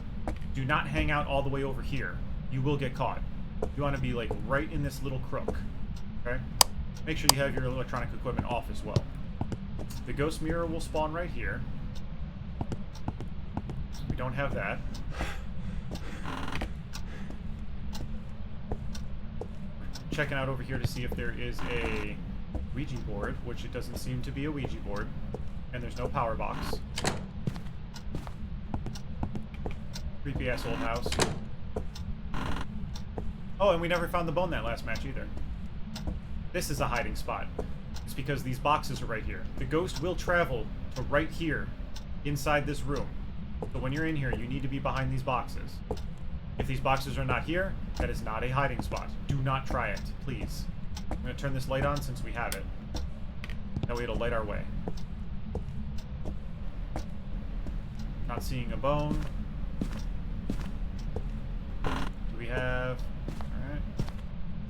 do not hang out all the way over here. You will get caught. You want to be like right in this little crook. Okay? Make sure you have your electronic equipment off as well. The ghost mirror will spawn right here. We don't have that. Checking out over here to see if there is a Ouija board, which it doesn't seem to be a Ouija board. And there's no power box. Creepy ass old house. Oh, and we never found the bone that last match either. This is a hiding spot. It's because these boxes are right here. The ghost will travel to right here inside this room. So when you're in here, you need to be behind these boxes. If these boxes are not here, that is not a hiding spot. Do not try it, please. I'm going to turn this light on since we have it. That way it'll light our way. Not seeing a bone. Do we have... Alright.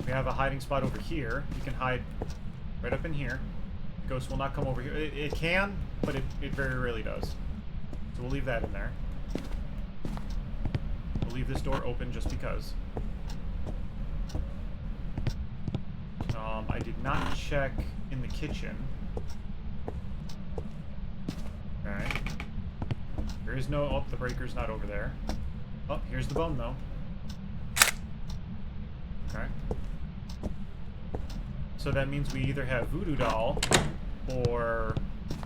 We have a hiding spot over here. You can hide right up in here. The ghost will not come over here. It can, but it very rarely does. So we'll leave that in there. We'll leave this door open just because. I did not check in the kitchen. Alright. There is no... Oh, the breaker's not over there. Oh, here's the bone, though. Okay. So that means we either have Voodoo Doll or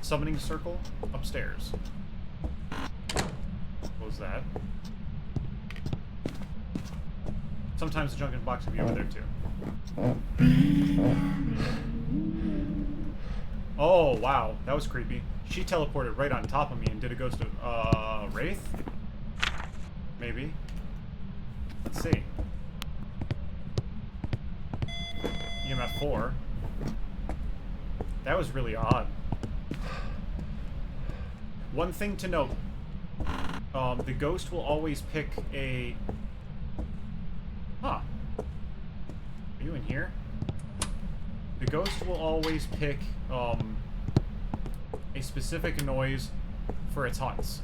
Summoning Circle upstairs. What was that? Sometimes the junction box can be over there too. Oh, wow. That was creepy. She teleported right on top of me and did a ghost of, Wraith? Maybe. Let's see. EMF 4. That was really odd. One thing to note. The ghost will always pick a... Huh. Are you in here? The ghost will always pick, a specific noise for its hunts.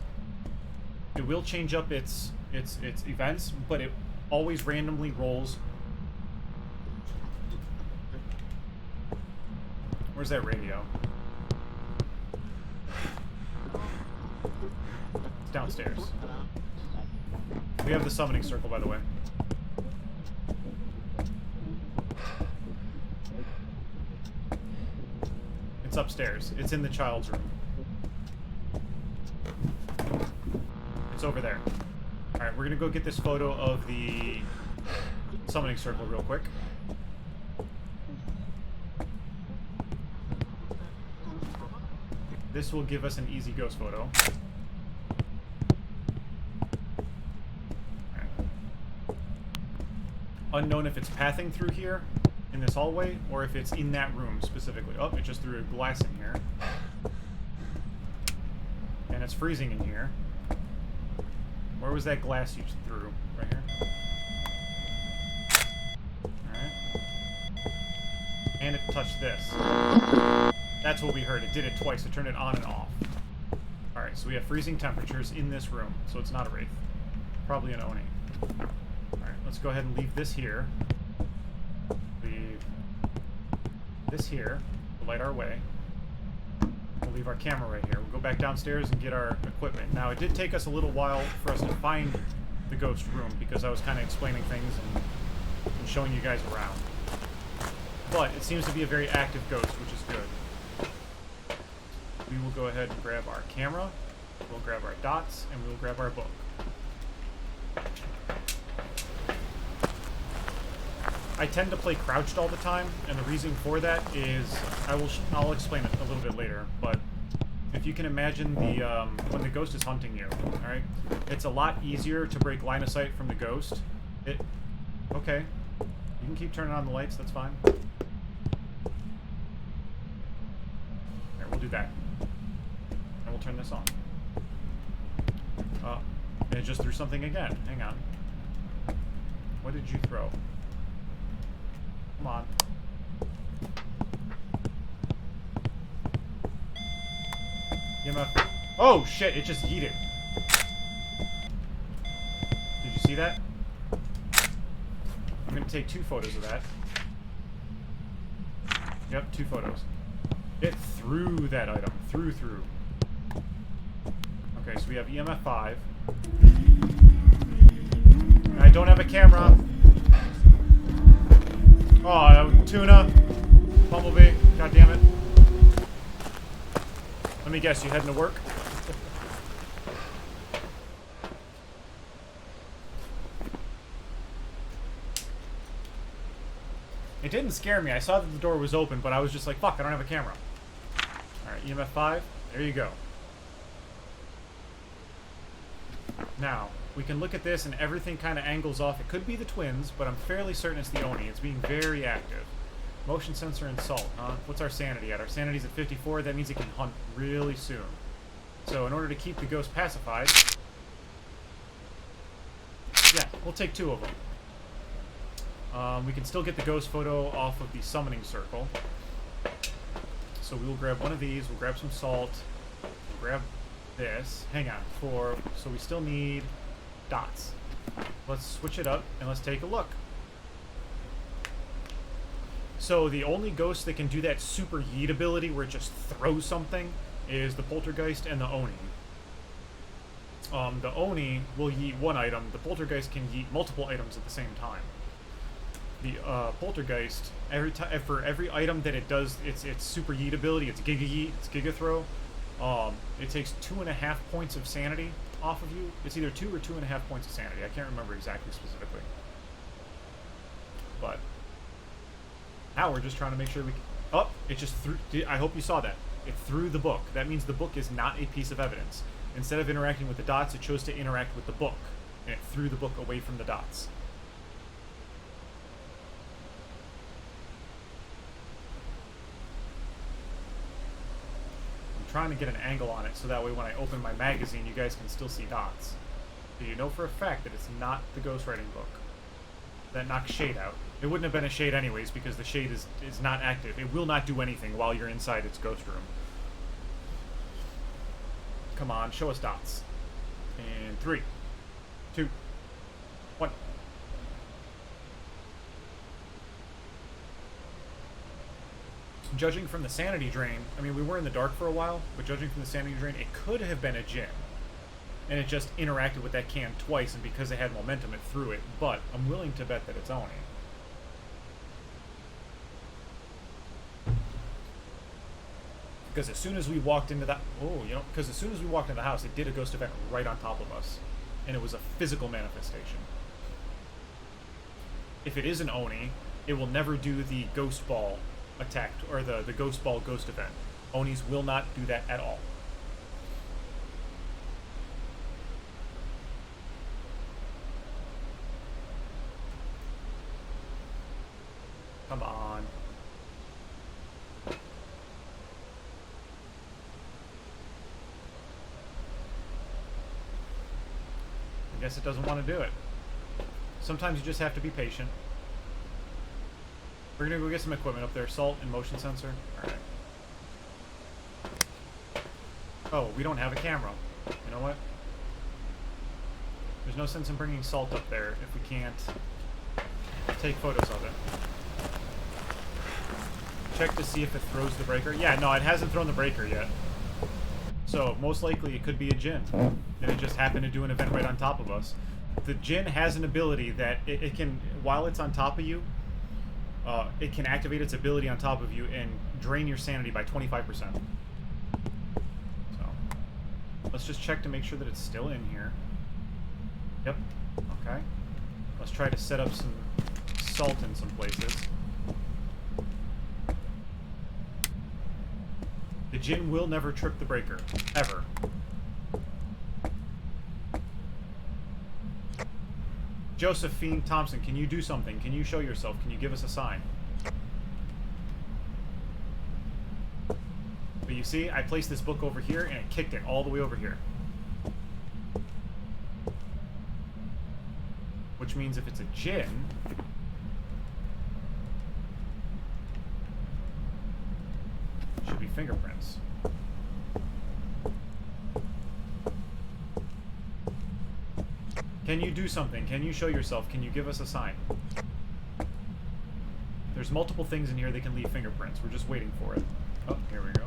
It will change up its events, but it always randomly rolls. Where's that radio? It's downstairs. We have the summoning circle, by the way. It's upstairs. It's in the child's room. It's over there. Alright, we're gonna go get this photo of the summoning circle real quick. This will give us an easy ghost photo. Alright. Unknown if it's pathing through here in this hallway or if it's in that room specifically. Oh, it just threw a glass in here. And it's freezing in here. Where was that glass you threw? Right here? Alright. And it touched this. That's what we heard. It did it twice. It turned it on and off. Alright. Alright, so we have freezing temperatures in this room, so it's not a Wraith. Probably an Oni. Alright, let's go ahead and leave this here. Leave this here to light our way. We'll leave our camera right here. We'll go back downstairs and get our equipment. Now, it did take us a little while for us to find the ghost room because I was kind of explaining things and showing you guys around. But it seems to be a very active ghost, which is good. We will go ahead and grab our camera, we'll grab our dots, and we'll grab our book. I tend to play crouched all the time, and the reason for that is I'll explain it a little bit later. But if you can imagine the when the ghost is hunting you, all right, it's a lot easier to break line of sight from the ghost. Okay, you can keep turning on the lights. That's fine. All right, we'll do that, and we'll turn this on. And it just threw something again. Hang on. What did you throw? Come on. EMF. Oh shit, it just yeeted. Did you see that? I'm gonna take 2 photos of that. Yep, 2 photos. It threw that item. Through. Okay, so we have EMF 5. I don't have a camera. Oh, tuna. Bumblebee. God damn it. Let me guess, you heading to work? It didn't scare me. I saw that the door was open, but I was just like, fuck, I don't have a camera. Alright, EMF 5. There you go. Now, we can look at this and everything kind of angles off. It could be the twins, but I'm fairly certain it's the Oni. It's being very active. Motion sensor and salt, huh? What's our sanity at? Our sanity's at 54. That means it can hunt really soon. So in order to keep the ghost pacified... yeah, we'll take 2 of them. We can still get the ghost photo off of the summoning circle. So we will grab one of these. We'll grab some salt. We'll grab this. Hang on. So we still need dots. Let's switch it up and let's take a look. So the only ghost that can do that super yeet ability where it just throws something is the Poltergeist and the Oni. The Oni will yeet one item. The Poltergeist can yeet multiple items at the same time. The Poltergeist, for every item that it does, its super yeet ability, its Giga Yeet, its Giga Throw, it takes 2.5 points of sanity off of you. It's either 2 or 2.5 points of sanity. I can't remember exactly specifically. But now we're just trying to make sure we can... oh, it just threw... I hope you saw that. It threw the book. That means the book is not a piece of evidence. Instead of interacting with the dots, it chose to interact with the book. And it threw the book away from the dots. I'm trying to get an angle on it so that way when I open my magazine, you guys can still see dots. Do you know for a fact that it's not the ghostwriting book? That knocks shade out. It wouldn't have been a shade anyways because the shade is not active. It will not do anything while you're inside its ghost room. Come on, show us dots. And 3, 2, 1. Judging from the sanity drain, I mean, we were in the dark for a while, but judging from the sanity drain, it could have been a Jinn. And it just interacted with that can twice, and because it had momentum, it threw it. But I'm willing to bet that it's Oni. Because as soon as we walked into that... because as soon as we walked into the house, it did a ghost event right on top of us. And it was a physical manifestation. If it is an Oni, it will never do the ghost ball attack, or the ghost ball ghost event. Onis will not do that at all. Come on. I guess it doesn't want to do it. Sometimes you just have to be patient. We're gonna go get some equipment up there. Salt and motion sensor. Alright. Oh, we don't have a camera. You know what? There's no sense in bringing salt up there if we can't take photos of it. Check to see if it throws the breaker. Yeah, no, it hasn't thrown the breaker yet. So, most likely it could be a Jinn. And it just happened to do an event right on top of us. The Jinn has an ability that it can, while it's on top of you, it can activate its ability on top of you and drain your sanity by 25%. So, let's just check to make sure that it's still in here. Yep. Okay. Let's try to set up some salt in some places. The Jinn will never trip the breaker. Ever. Josephine Thompson, can you do something? Can you show yourself? Can you give us a sign? But you see, I placed this book over here and it kicked it all the way over here. Which means if it's a Jinn, it should be fingerprints. Can you do something? Can you show yourself? Can you give us a sign? There's multiple things in here that can leave fingerprints. We're just waiting for it. Oh, here we go.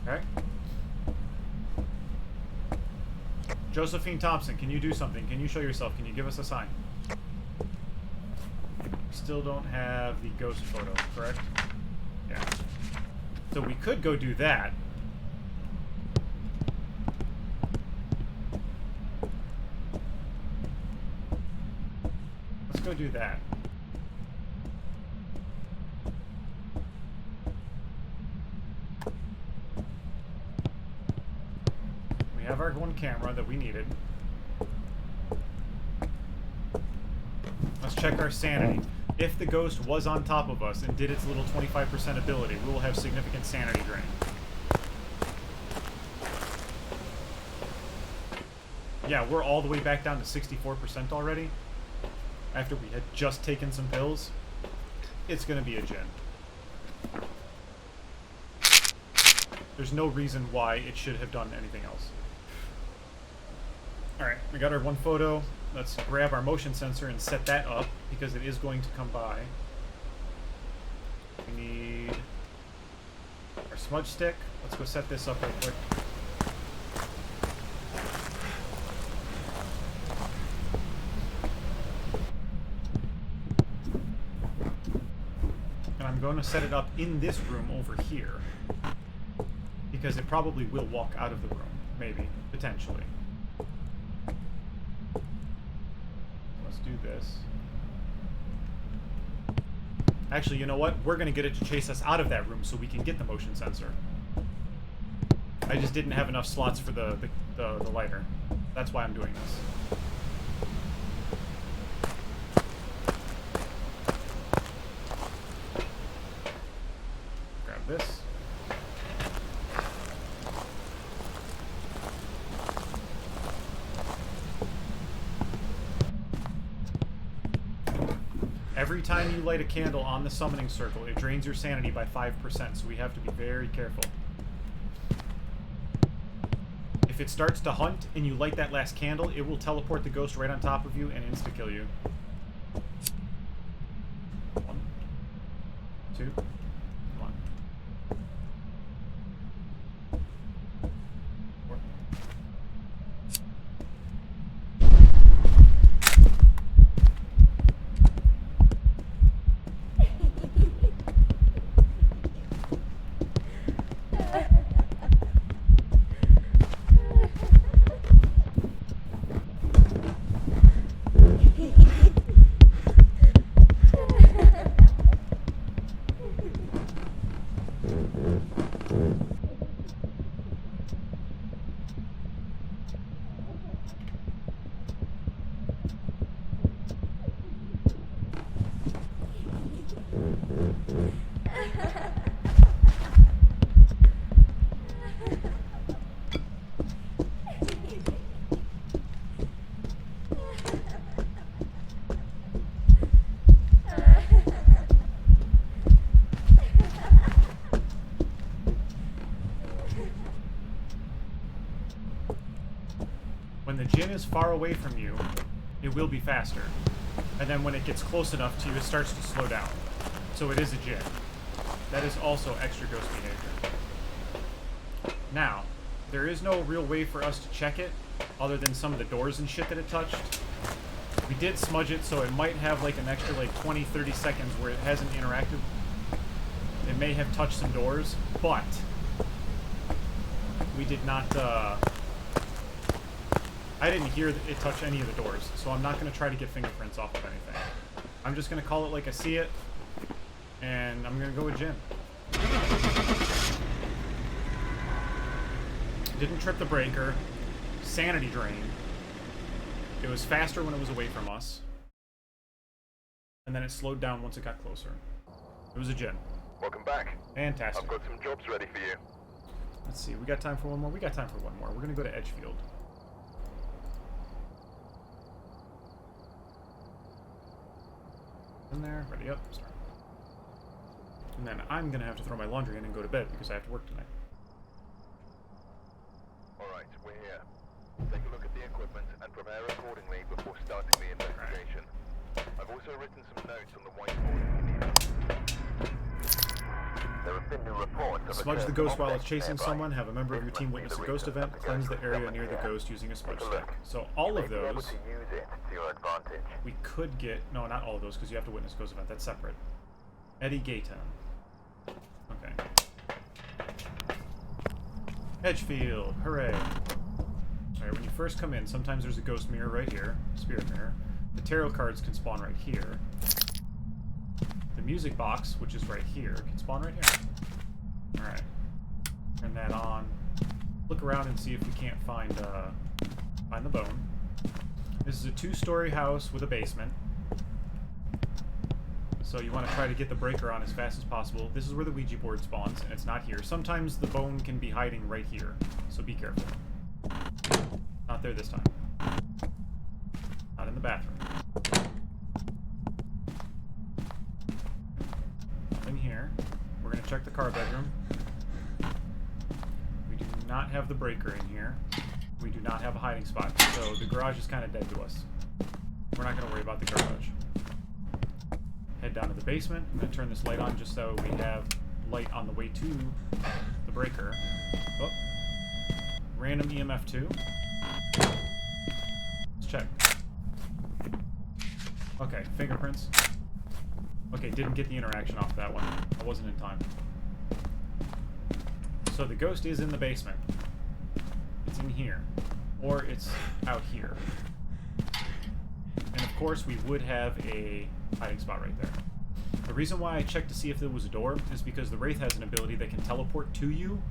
Okay. Josephine Thompson, can you do something? Can you show yourself? Can you give us a sign? Still don't have the ghost photo, correct? Yeah. So we could go do that. Let's go do that. We have our one camera that we needed. Let's check our sanity. If the ghost was on top of us and did its little 25% ability, we will have significant sanity drain. Yeah, we're all the way back down to 64% already. After we had just taken some pills. It's gonna be a Jinn. There's no reason why it should have done anything else. Alright, we got our one photo. Let's grab our motion sensor and set that up, because it is going to come by. We need our smudge stick. Let's go set this up real quick. And I'm going to set it up in this room over here, because it probably will walk out of the room. Maybe. Potentially. Do this. Actually, you know what? We're gonna get it to chase us out of that room so we can get the motion sensor. I just didn't have enough slots for the lighter. That's why I'm doing this. Grab this. Every time you light a candle on the summoning circle, it drains your sanity by 5%, so we have to be very careful. If it starts to hunt and you light that last candle, it will teleport the ghost right on top of you and insta-kill you. 1, 2, 1. 4. When the Jinn is far away from you, it will be faster. And then when it gets close enough to you, it starts to slow down. So it is a Jinn. That is also extra ghost behavior. Now, there is no real way for us to check it, other than some of the doors and shit that it touched. We did smudge it, so it might have like an extra like 20-30 seconds where it hasn't interacted. It may have touched some doors, but we did not, I didn't hear it touch any of the doors, so I'm not going to try to get fingerprints off of anything. I'm just going to call it like I see it, and I'm going to go with Jinn. Didn't trip the breaker. Sanity drain. It was faster when it was away from us. And then it slowed down once it got closer. It was a Jinn. Welcome back. Fantastic. I've got some jobs ready for you. Let's see, we got time for one more? We got time for one more. We're gonna go to Edgefield. In there, ready up, start. And then I'm gonna have to throw my laundry in and go to bed because I have to work tonight. Alright, we're here. Take a look at the equipment and prepare accordingly before starting the investigation. I've also written some notes on the whiteboard if you need them. There have been new reports of Smudge the ghost while it's chasing nearby. someone, have a member of your team witness a ghost event, cleanse the area near the ghost using a smudge stick. So all of You may be able those, to use it to your advantage. we could get, no, not all of those, because you have to witness a ghost event, that's separate. Eddie Gayton. Okay. Edgefield, hooray. Alright, when you first come in, sometimes there's a ghost mirror right here, spirit mirror. The tarot cards can spawn right here. The music box, which is right here, can spawn right here. Alright. Turn that on. Look around and see if we can't find the bone. This is a 2-story house with a basement. So you want to try to get the breaker on as fast as possible. This is where the Ouija board spawns, and it's not here. Sometimes the bone can be hiding right here, so be careful. Not there this time. Not in the bathroom. Nothing here. We're going to check the car bedroom. We do not have the breaker in here. We do not have a hiding spot, so the garage is kind of dead to us. We're not going to worry about the garage. Head down to the basement. I'm going to turn this light on just so we have light on the way to the breaker. Oh. Random EMF 2. Let's check. Okay, fingerprints. Okay, didn't get the interaction off that one. I wasn't in time. So the ghost is in the basement. It's in here. Or it's out here. And of course we would have a hiding spot right there. The reason why I checked to see if there was a door is because the Wraith has an ability that can teleport to you,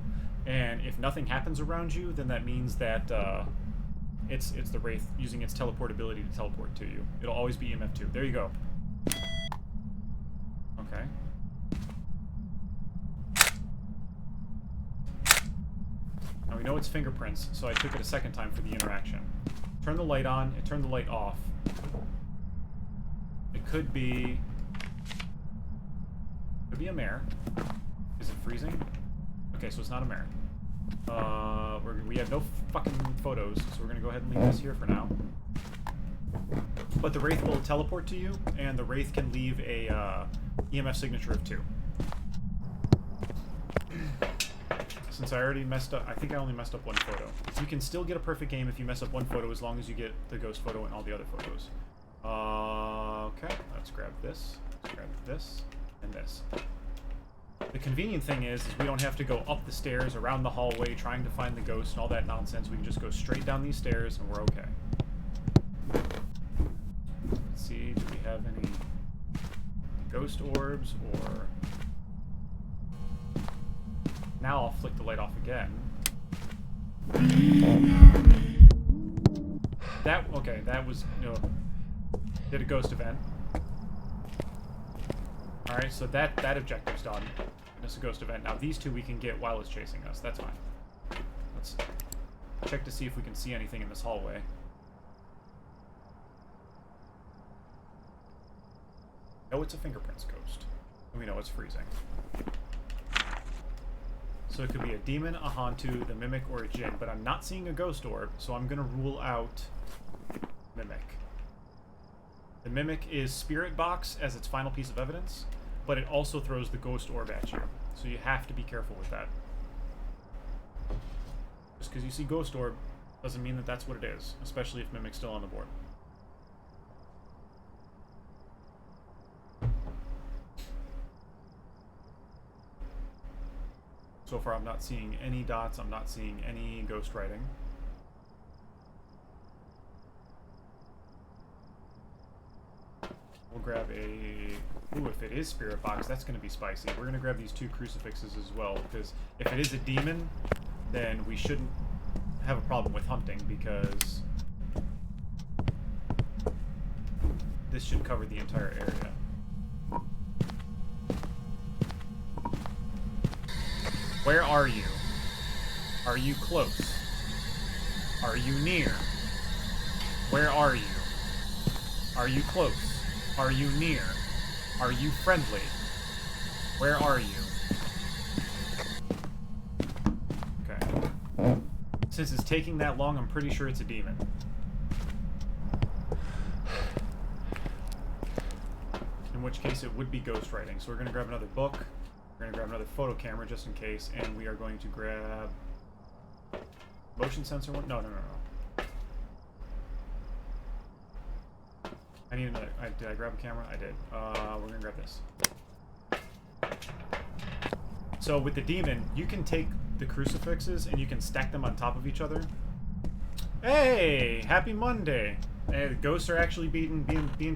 and if nothing happens around you, then that means that it's the Wraith using its teleport ability to teleport to you. It'll always be EMF 2. There you go. Okay. Now we know it's fingerprints, so I took it a second time for the interaction. Turn the light on, it turned the light off. It could be a mare. Is it freezing? Okay, so it's not a mare. We have no fucking photos, so we're gonna go ahead and leave this here for now. But the Wraith will teleport to you, and the Wraith can leave a EMF signature of 2. Since I already messed up, I think I only messed up one photo. You can still get a perfect game if you mess up one photo, as long as you get the ghost photo and all the other photos. Okay, let's grab this, and this. The convenient thing is we don't have to go up the stairs, around the hallway, trying to find the ghost and all that nonsense. We can just go straight down these stairs and we're okay. Let's see, do we have any ghost orbs or... Now I'll flick the light off again. That was, did a ghost event. Alright, so that objective's done. It's a ghost event. Now these two we can get while it's chasing us. That's fine. Let's check to see if we can see anything in this hallway. Oh, it's a fingerprints ghost. And we know it's freezing. So it could be a demon, a Hantu, the Mimic, or a Djinn. But I'm not seeing a ghost orb, so I'm going to rule out Mimic. The Mimic is Spirit Box as its final piece of evidence, but it also throws the ghost orb at you. So you have to be careful with that. Just because you see ghost orb doesn't mean that that's what it is, especially if Mimic's still on the board. So far I'm not seeing any dots, I'm not seeing any ghost writing. We'll grab a... Ooh, if it is Spirit Box, that's going to be spicy. We're going to grab these 2 crucifixes as well, because if it is a demon, then we shouldn't have a problem with hunting, because this should cover the entire area. Where are you? Are you close? Are you near? Where are you? Are you close? Are you near? Are you friendly? Where are you? Okay. Since it's taking that long, I'm pretty sure it's a demon. In which case it would be ghost writing. So we're going to grab another book. We're going to grab another photo camera just in case. And we are going to grab... motion sensor one? No. I need another... did I grab a camera? I did. We're going to grab this. So with the demon, you can take the crucifixes and you can stack them on top of each other. Hey! Happy Monday! Hey, the ghosts are actually being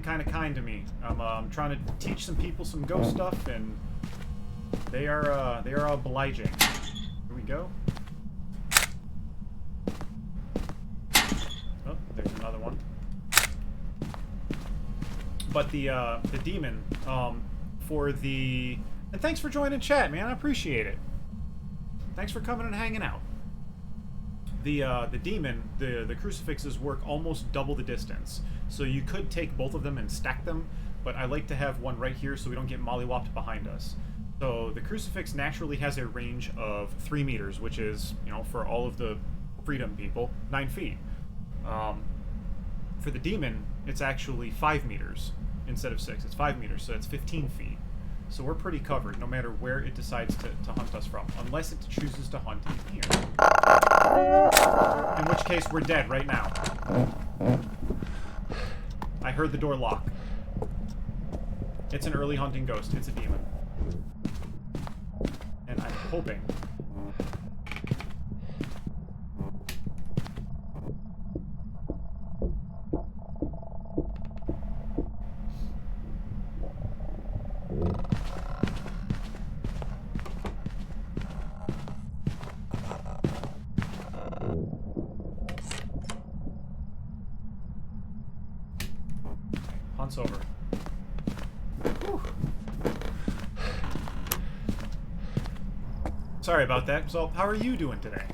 kind of kind to me. I'm trying to teach some people some ghost stuff, and they are obliging. Here we go. Oh, there's another one. But the demon, for the... And thanks for joining chat, man. I appreciate it. Thanks for coming and hanging out. The demon, the crucifixes work almost double the distance. So you could take both of them and stack them, but I like to have one right here so we don't get mollywopped behind us. So the crucifix naturally has a range of 3 meters, which is, you know, for all of the freedom people, 9 feet. For the demon, it's actually 5 meters instead of 6. It's 5 meters, so it's 15 feet. So we're pretty covered, no matter where it decides to hunt us from, unless it chooses to hunt in here. In which case, we're dead right now. I heard the door lock. It's an early hunting ghost. It's a demon. And I'm hoping... Hunt's over. Whew. Sorry about that. So, how are you doing today?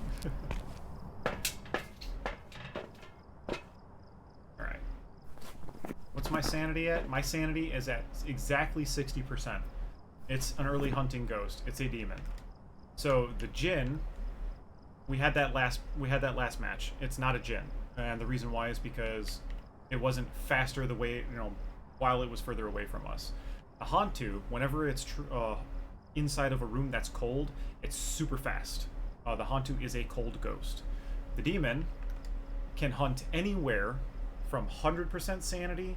Alright. What's my sanity at? My sanity is at exactly 60%. It's an early hunting ghost. It's a demon. So, the Djinn, we had that last match. It's not a Djinn. And the reason why is because it wasn't faster the way, you know, while it was further away from us. A Hantu, whenever it's inside of a room that's cold, it's super fast. The Hantu is a cold ghost. The demon can hunt anywhere from 100% sanity,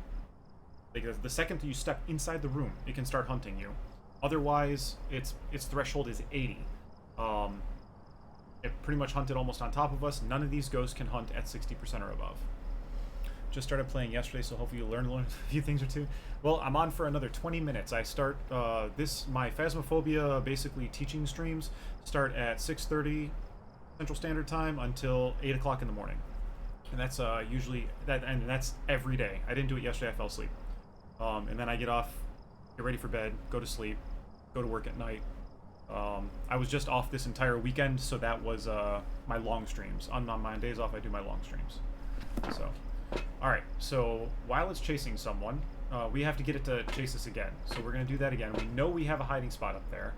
because the second you step inside the room, it can start hunting you. Otherwise, its threshold is 80. It pretty much hunted almost on top of us. None of these ghosts can hunt at 60% or above. Just started playing yesterday, so hopefully you'll learn a few things or two. Well, I'm on for another 20 minutes. I start my Phasmophobia basically teaching streams start at 6:30 Central Standard Time until 8 o'clock in the morning, and that's usually that, and that's every day. I didn't do it yesterday. I fell asleep, and then I get off, get ready for bed, go to sleep, go to work at night. I was just off this entire weekend, so that was my long streams. On my days off, I do my long streams. So. Alright, so while it's chasing someone, we have to get it to chase us again. So we're going to do that again. We know we have a hiding spot up there.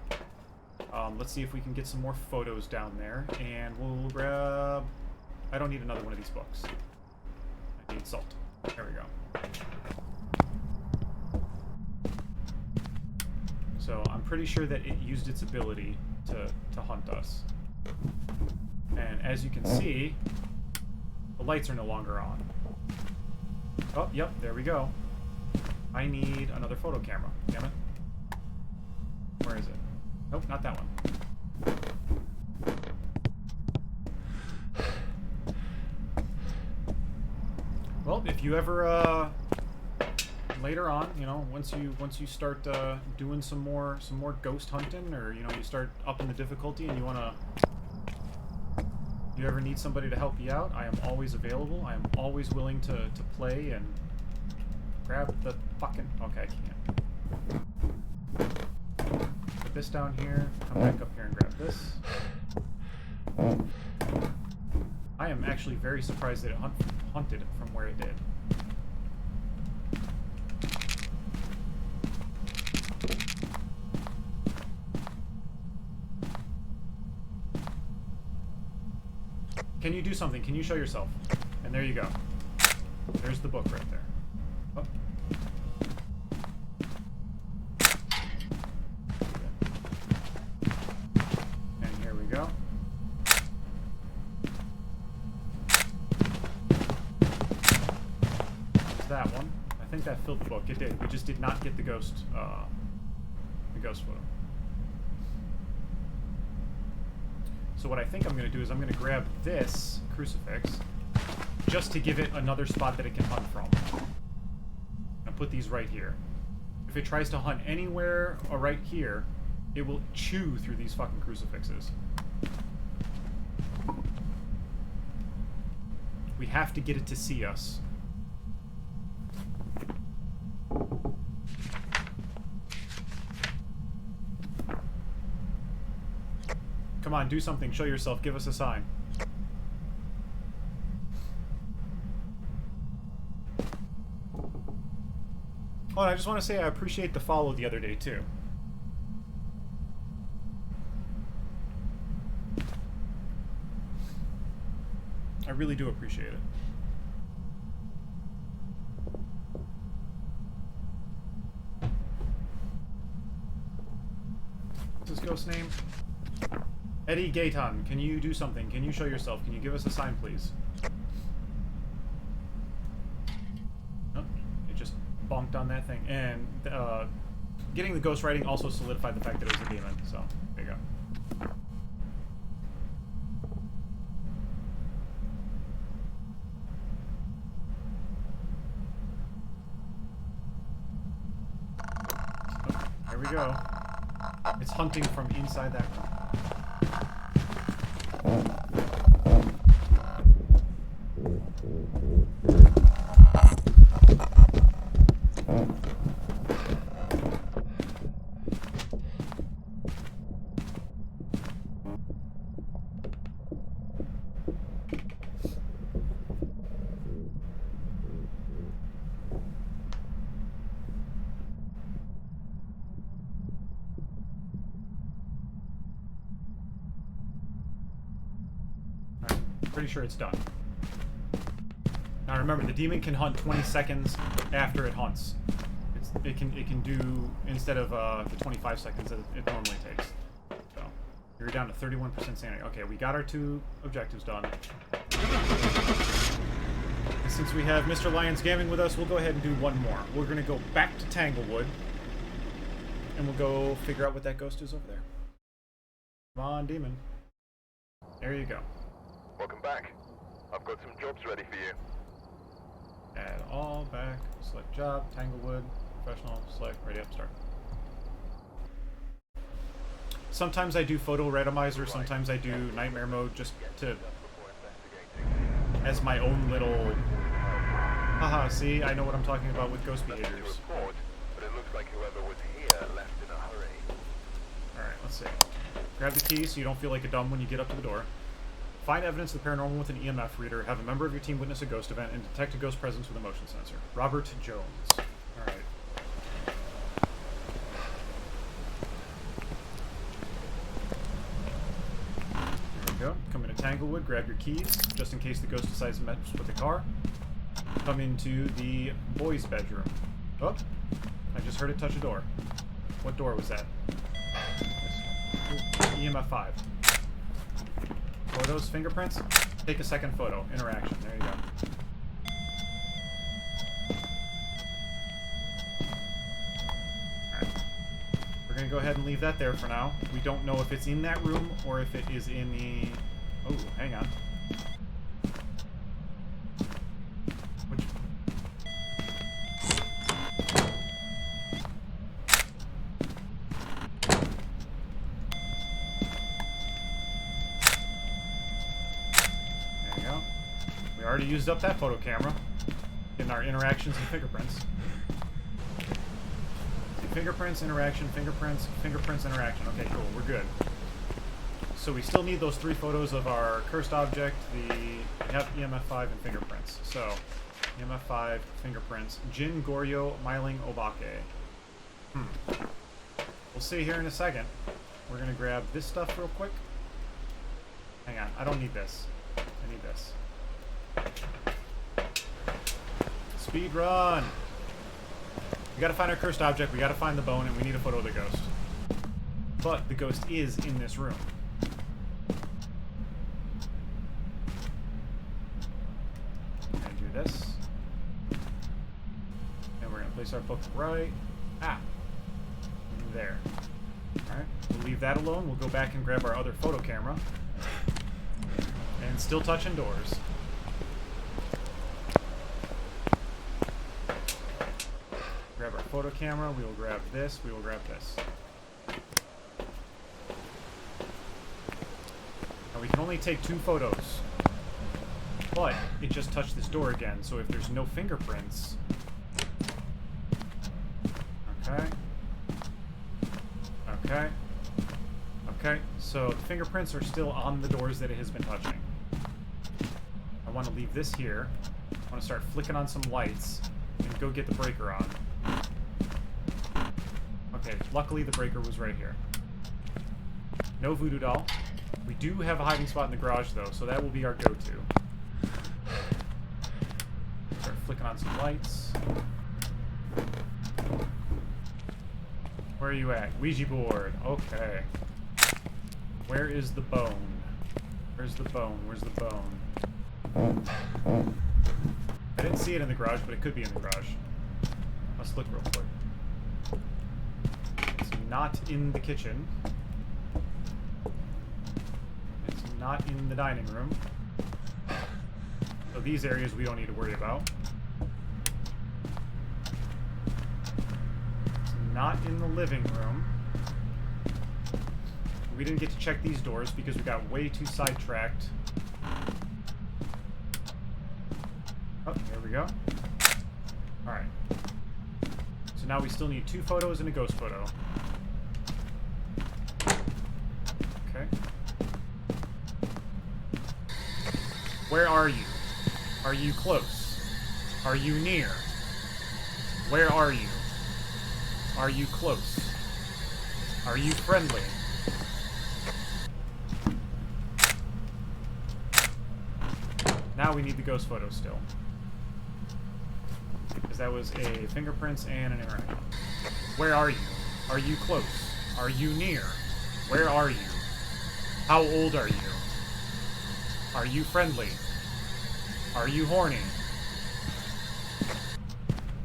Let's see if we can get some more photos down there, and we'll grab... I don't need another one of these books. I need salt. There we go. So I'm pretty sure that it used its ability to hunt us. And as you can see, the lights are no longer on. Oh, yep, there we go. I need another photo camera. Damn it. Where is it? Nope, not that one. Well, if you ever later on, you know, once you start doing some more ghost hunting, or you know, you start upping the difficulty, and you ever need somebody to help you out, I am always available. I am always willing to play and grab the fucking... Okay, I can't. Put this down here, come back up here and grab this. I am actually very surprised that it hunted from where it did. Can you do something? Can you show yourself? And there you go. There's the book right there. Oh. And here we go. There's that one. I think that filled the book. It did. We just did not get the ghost photo. So what I think I'm going to do is I'm going to grab this crucifix just to give it another spot that it can hunt from. And put these right here. If it tries to hunt anywhere or right here, it will chew through these fucking crucifixes. We have to get it to see us. Come on, do something. Show yourself. Give us a sign. Oh, and I just want to say I appreciate the follow the other day, too. I really do appreciate it. What's his ghost name? Eddie Gayton, can you do something? Can you show yourself? Can you give us a sign, please? Oh, it just bonked on that thing. And getting the ghost writing also solidified the fact that it was a demon. So, there you go. Oh, there we go. It's hunting from inside that room. Pretty sure it's done. Now remember, the demon can hunt 20 seconds after it hunts. It can do, instead of the 25 seconds that it normally takes. So you're down to 31% sanity. Okay, we got our 2 objectives done. And since we have Mr. Lyons Gaming with us, we'll go ahead and do one more. We're gonna go back to Tanglewood, and we'll go figure out what that ghost is over there. Come on, demon. There you go. Welcome back. I've got some jobs ready for you. Add all back. Select job, Tanglewood, professional, select, ready up, start. Sometimes I do photo randomizer, sometimes I do nightmare mode just to... as my own little... Haha, see, I know what I'm talking about with ghost behaviors. But it looks like whoever was here left in a hurry. Alright, let's see. Grab the key so you don't feel like a dumb when you get up to the door. Find evidence of the paranormal with an EMF reader. Have a member of your team witness a ghost event and detect a ghost presence with a motion sensor. Robert Jones. Alright. go. Come into Tanglewood, grab your keys, just in case the ghost decides to mess with the car. Come into the boys' bedroom. Oh, I just heard it touch a door. What door was that? EMF 5. Photos, fingerprints. Take a second photo. Interaction. There you go. Alright. We're going to go ahead and leave that there for now. We don't know if it's in that room or if it is in the... Oh, hang on. Which... There you go. We already used up that photo camera in our interactions and fingerprints. Fingerprints, interaction, fingerprints, fingerprints, interaction. Okay, cool. We're good. So we still need those 3 photos of our cursed object, the EMF 5, and fingerprints. So, EMF 5, fingerprints, Jin Goryo Myling Obake. We'll see here in a second. We're going to grab this stuff real quick. Hang on. I don't need this. I need this. Speed run! We gotta find our cursed object, we gotta find the bone, and we need a photo of the ghost. But the ghost is in this room. We're gonna do this. And we're gonna place our book right... there. Alright, we'll leave that alone. We'll go back and grab our other photo camera. And still touching doors. Grab our photo camera, we will grab this, we will grab this. Now we can only take 2 photos, but it just touched this door again, so if there's no fingerprints... Okay. Okay. Okay, so the fingerprints are still on the doors that it has been touching. I want to leave this here. I want to start flicking on some lights and go get the breaker on. Okay, luckily the breaker was right here. No voodoo doll. We do have a hiding spot in the garage, though, so that will be our go-to. Start flicking on some lights. Where are you at? Ouija board. Okay. Where is the bone? Where's the bone? Where's the bone? I didn't see it in the garage, but it could be in the garage. Let's look real quick. It's not in the kitchen. It's not in the dining room. So these areas we don't need to worry about. It's not in the living room. We didn't get to check these doors because we got way too sidetracked. Oh, there we go. Alright. So now we still need 2 photos and a ghost photo. Okay. Where are you? Are you close? Are you near? Where are you? Are you close? Are you friendly? Now we need the ghost photo still. Because that was a fingerprints and an interaction. Where are you? Are you close? Are you near? Where are you? How old are you? Are you friendly? Are you horny?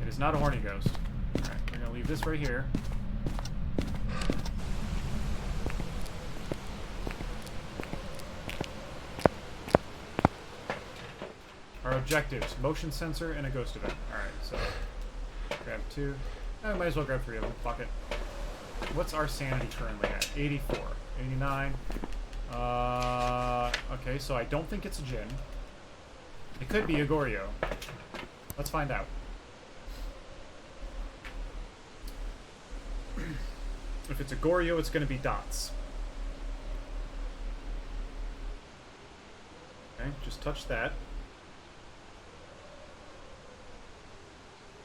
It is not a horny ghost. Alright, we're gonna leave this right here. Our objectives, motion sensor and a ghost event. Alright, so grab 2. I might as well grab 3 of them. Fuck it. What's our sanity currently at? 84. 89. Okay, so I don't think it's a Jinn. It could be a Goryo. Let's find out. If it's a Goryo, it's going to be dots. Okay, just touch that.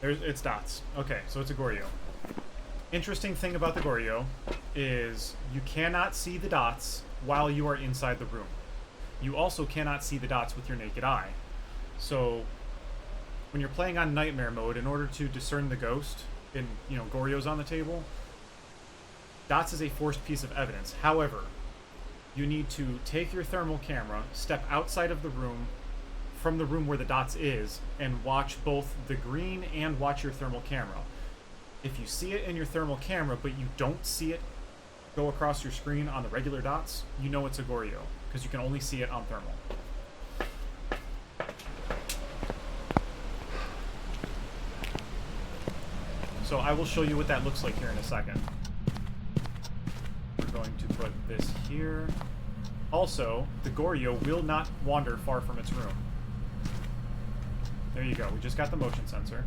It's dots. Okay, so it's a Goryo. Interesting thing about the Goryo is you cannot see the dots while you are inside the room. you also cannot see the dots with your naked eye. So when you're playing on nightmare mode, in order to discern the ghost, and Goryo's on the table, dots is a forced piece of evidence. However, you need to take your thermal camera, step outside of the room, from the room where the dots is, and watch both the green and watch your thermal camera. If you see it in your thermal camera, but you don't see it go across your screen on the regular dots, you know it's a Goryo, because you can only see it on thermal. So I will show you what that looks like here in a second. We're going to put this here. Also, the Goryo will not wander far from its room. There you go. We just got the motion sensor.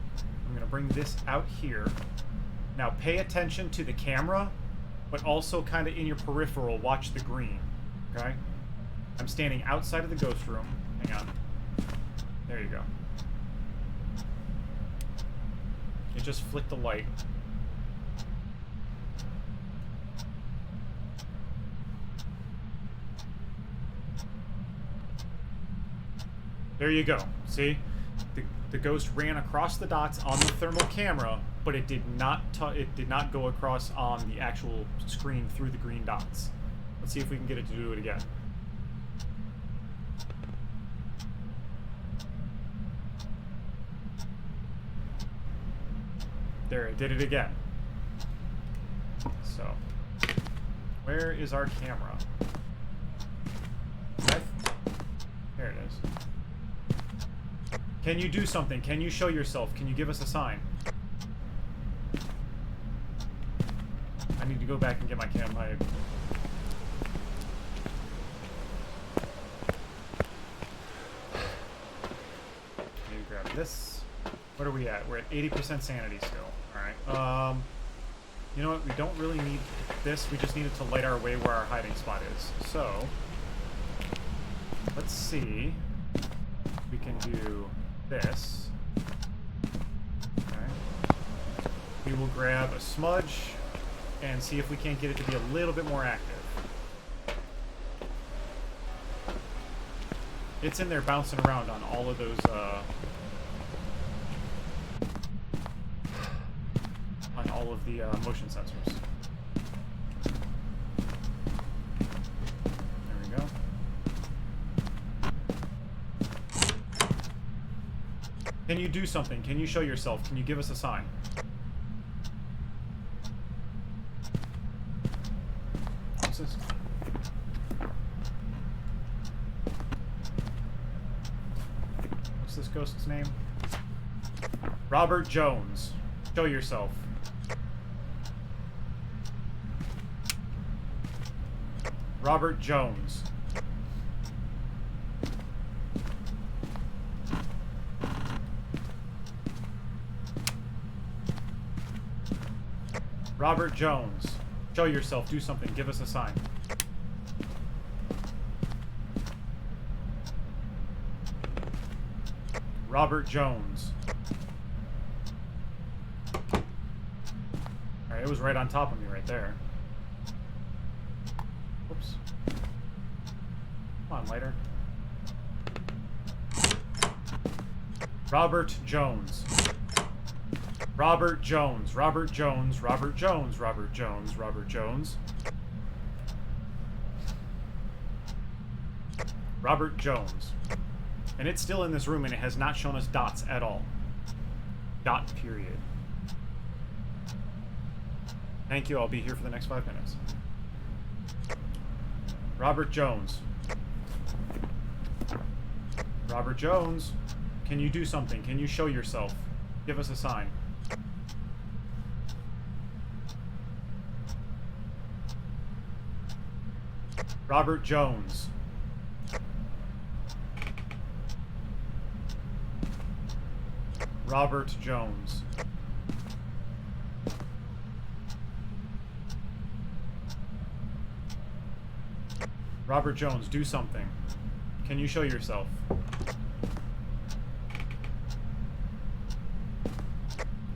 I'm going to bring this out here. Now pay attention to the camera, but also kind of in your peripheral, watch the green. Okay? I'm standing outside of the ghost room. Hang on. There you go. It just flicked the light. There you go. See? The ghost ran across the dots on the thermal camera, but it did not go across on the actual screen through the green dots. Let's see if we can get it to do it again. There, it did it again. So, where is our camera? There it is. Can you do something? Can you show yourself? Can you give us a sign? I need to go back and get my camera. Let me grab this. What are we at? We're at 80% sanity still. Alright. You know what? We don't really need this. We just need it to light our way where our hiding spot is. So, let's see. We can do this. Okay. We will grab a smudge and see if we can't get it to be a little bit more active. It's in there bouncing around on all of those, on all of the motion sensors. There we go. Can you do something? Can you show yourself? Can you give us a sign? What's this? What's this ghost's name? Robert Jones. Show yourself. Robert Jones. Robert Jones. Show yourself. Do something. Give us a sign. Robert Jones. Alright, it was right on top of me right there. Whoops. Come on, lighter. Robert Jones. Robert Jones. Robert Jones. Robert Jones. Robert Jones. Robert Jones. Robert Jones. And it's still in this room and it has not shown us dots at all. Dot period. Thank you, I'll be here for the next 5 minutes. Robert Jones. Robert Jones. Can you do something? Can you show yourself? Give us a sign. Robert Jones. Robert Jones. Robert Jones, do something. Can you show yourself?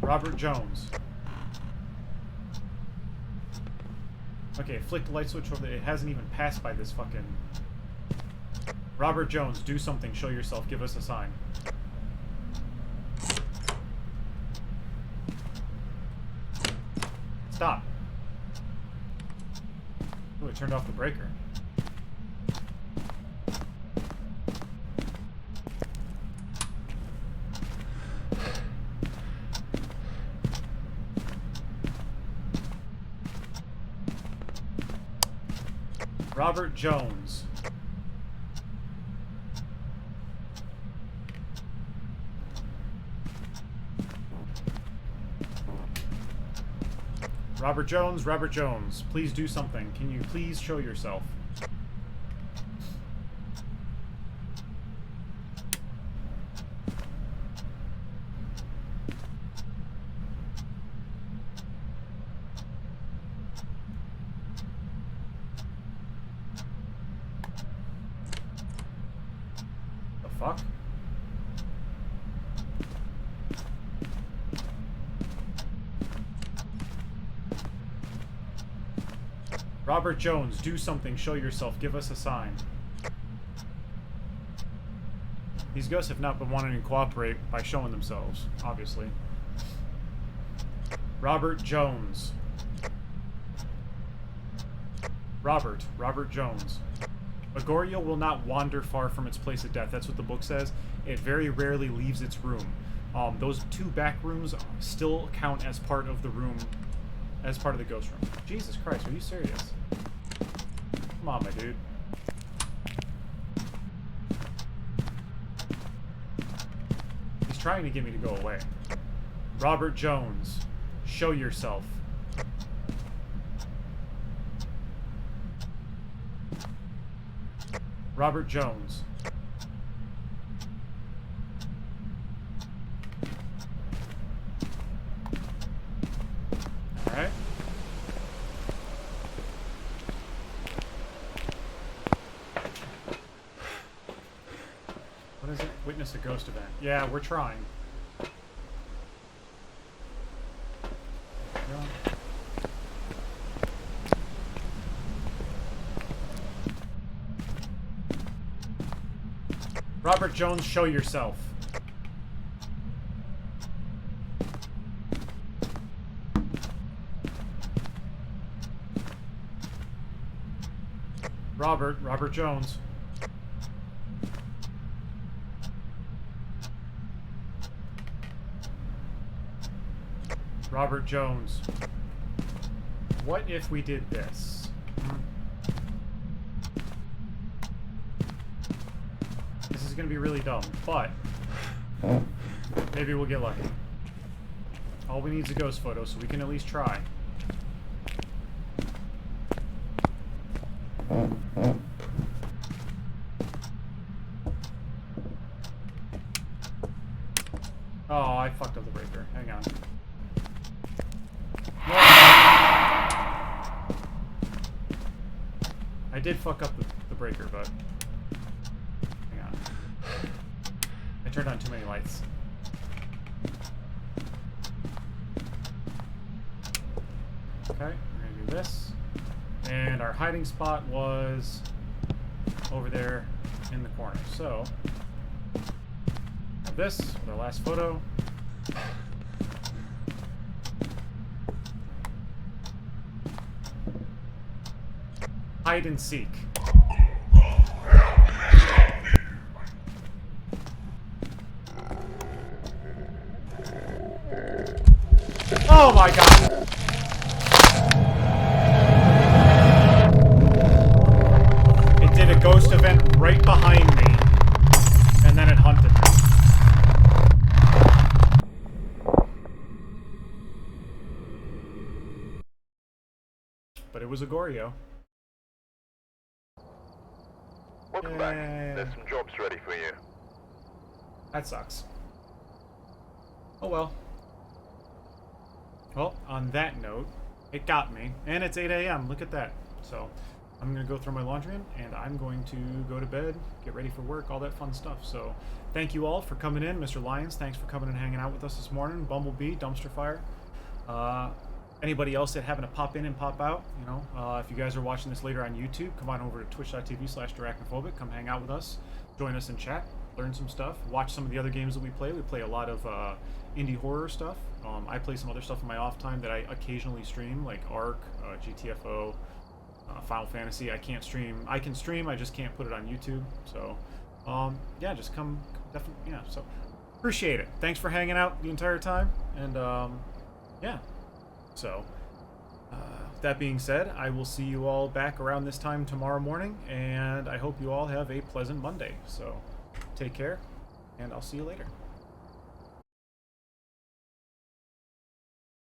Robert Jones. Okay, flick the light switch over there. It hasn't even passed by this fucking... Robert Jones, do something. Show yourself. Give us a sign. Stop. Oh, it turned off the breaker. Robert Jones. Robert Jones, please do something. Can you please show yourself? The fuck? Robert Jones, do something. Show yourself. Give us a sign. These ghosts have not been wanting to cooperate by showing themselves, obviously. Robert Jones. Robert Jones. Agoria will not wander far from its place of death. That's what the book says. It very rarely leaves its room. Those two back rooms still count as part of the room, as part of the ghost room. Jesus Christ, are you serious? Come on, my dude. He's trying to get me to go away. Robert Jones, show yourself. Robert Jones. Alright. What is it? Witness a ghost event. Yeah, we're trying. Robert Jones, show yourself. Robert Jones. Robert Jones. What if we did this? This is gonna be really dumb, but maybe we'll get lucky. All we need is a ghost photo, so we can at least try. Oh, I fucked up the breaker. Hang on. I did fuck up the breaker, but... Hang on. I turned on too many lights. Okay, we're gonna do this. And our hiding spot was over there in the corner. So, this with our last photo. Hide and seek. Oh my god! It did a ghost event right behind me, and then it hunted me. But it was a Goryo. Welcome back. There's some jobs ready for you. That sucks. Oh well. Well, on that note, it got me. And it's 8 a.m. Look at that. So, I'm going to go throw my laundry in, and I'm going to go to bed, get ready for work, all that fun stuff. So, thank you all for coming in. Mr. Lyons, thanks for coming and hanging out with us this morning. Bumblebee, Dumpster Fire. Anybody else that happen to pop in and pop out, you know, if you guys are watching this later on YouTube, come on over to twitch.tv/Darachnophobic. Come hang out with us, join us in chat, learn some stuff, watch some of the other games that we play. We play a lot of indie horror stuff. I play some other stuff in my off time that I occasionally stream, like Ark, GTFO, Final Fantasy. I can stream, I just can't put it on YouTube. So, yeah, just come definitely, yeah. So, appreciate it. Thanks for hanging out the entire time, and yeah. So, that being said, I will see you all back around this time tomorrow morning, and I hope you all have a pleasant Monday. So, take care, and I'll see you later.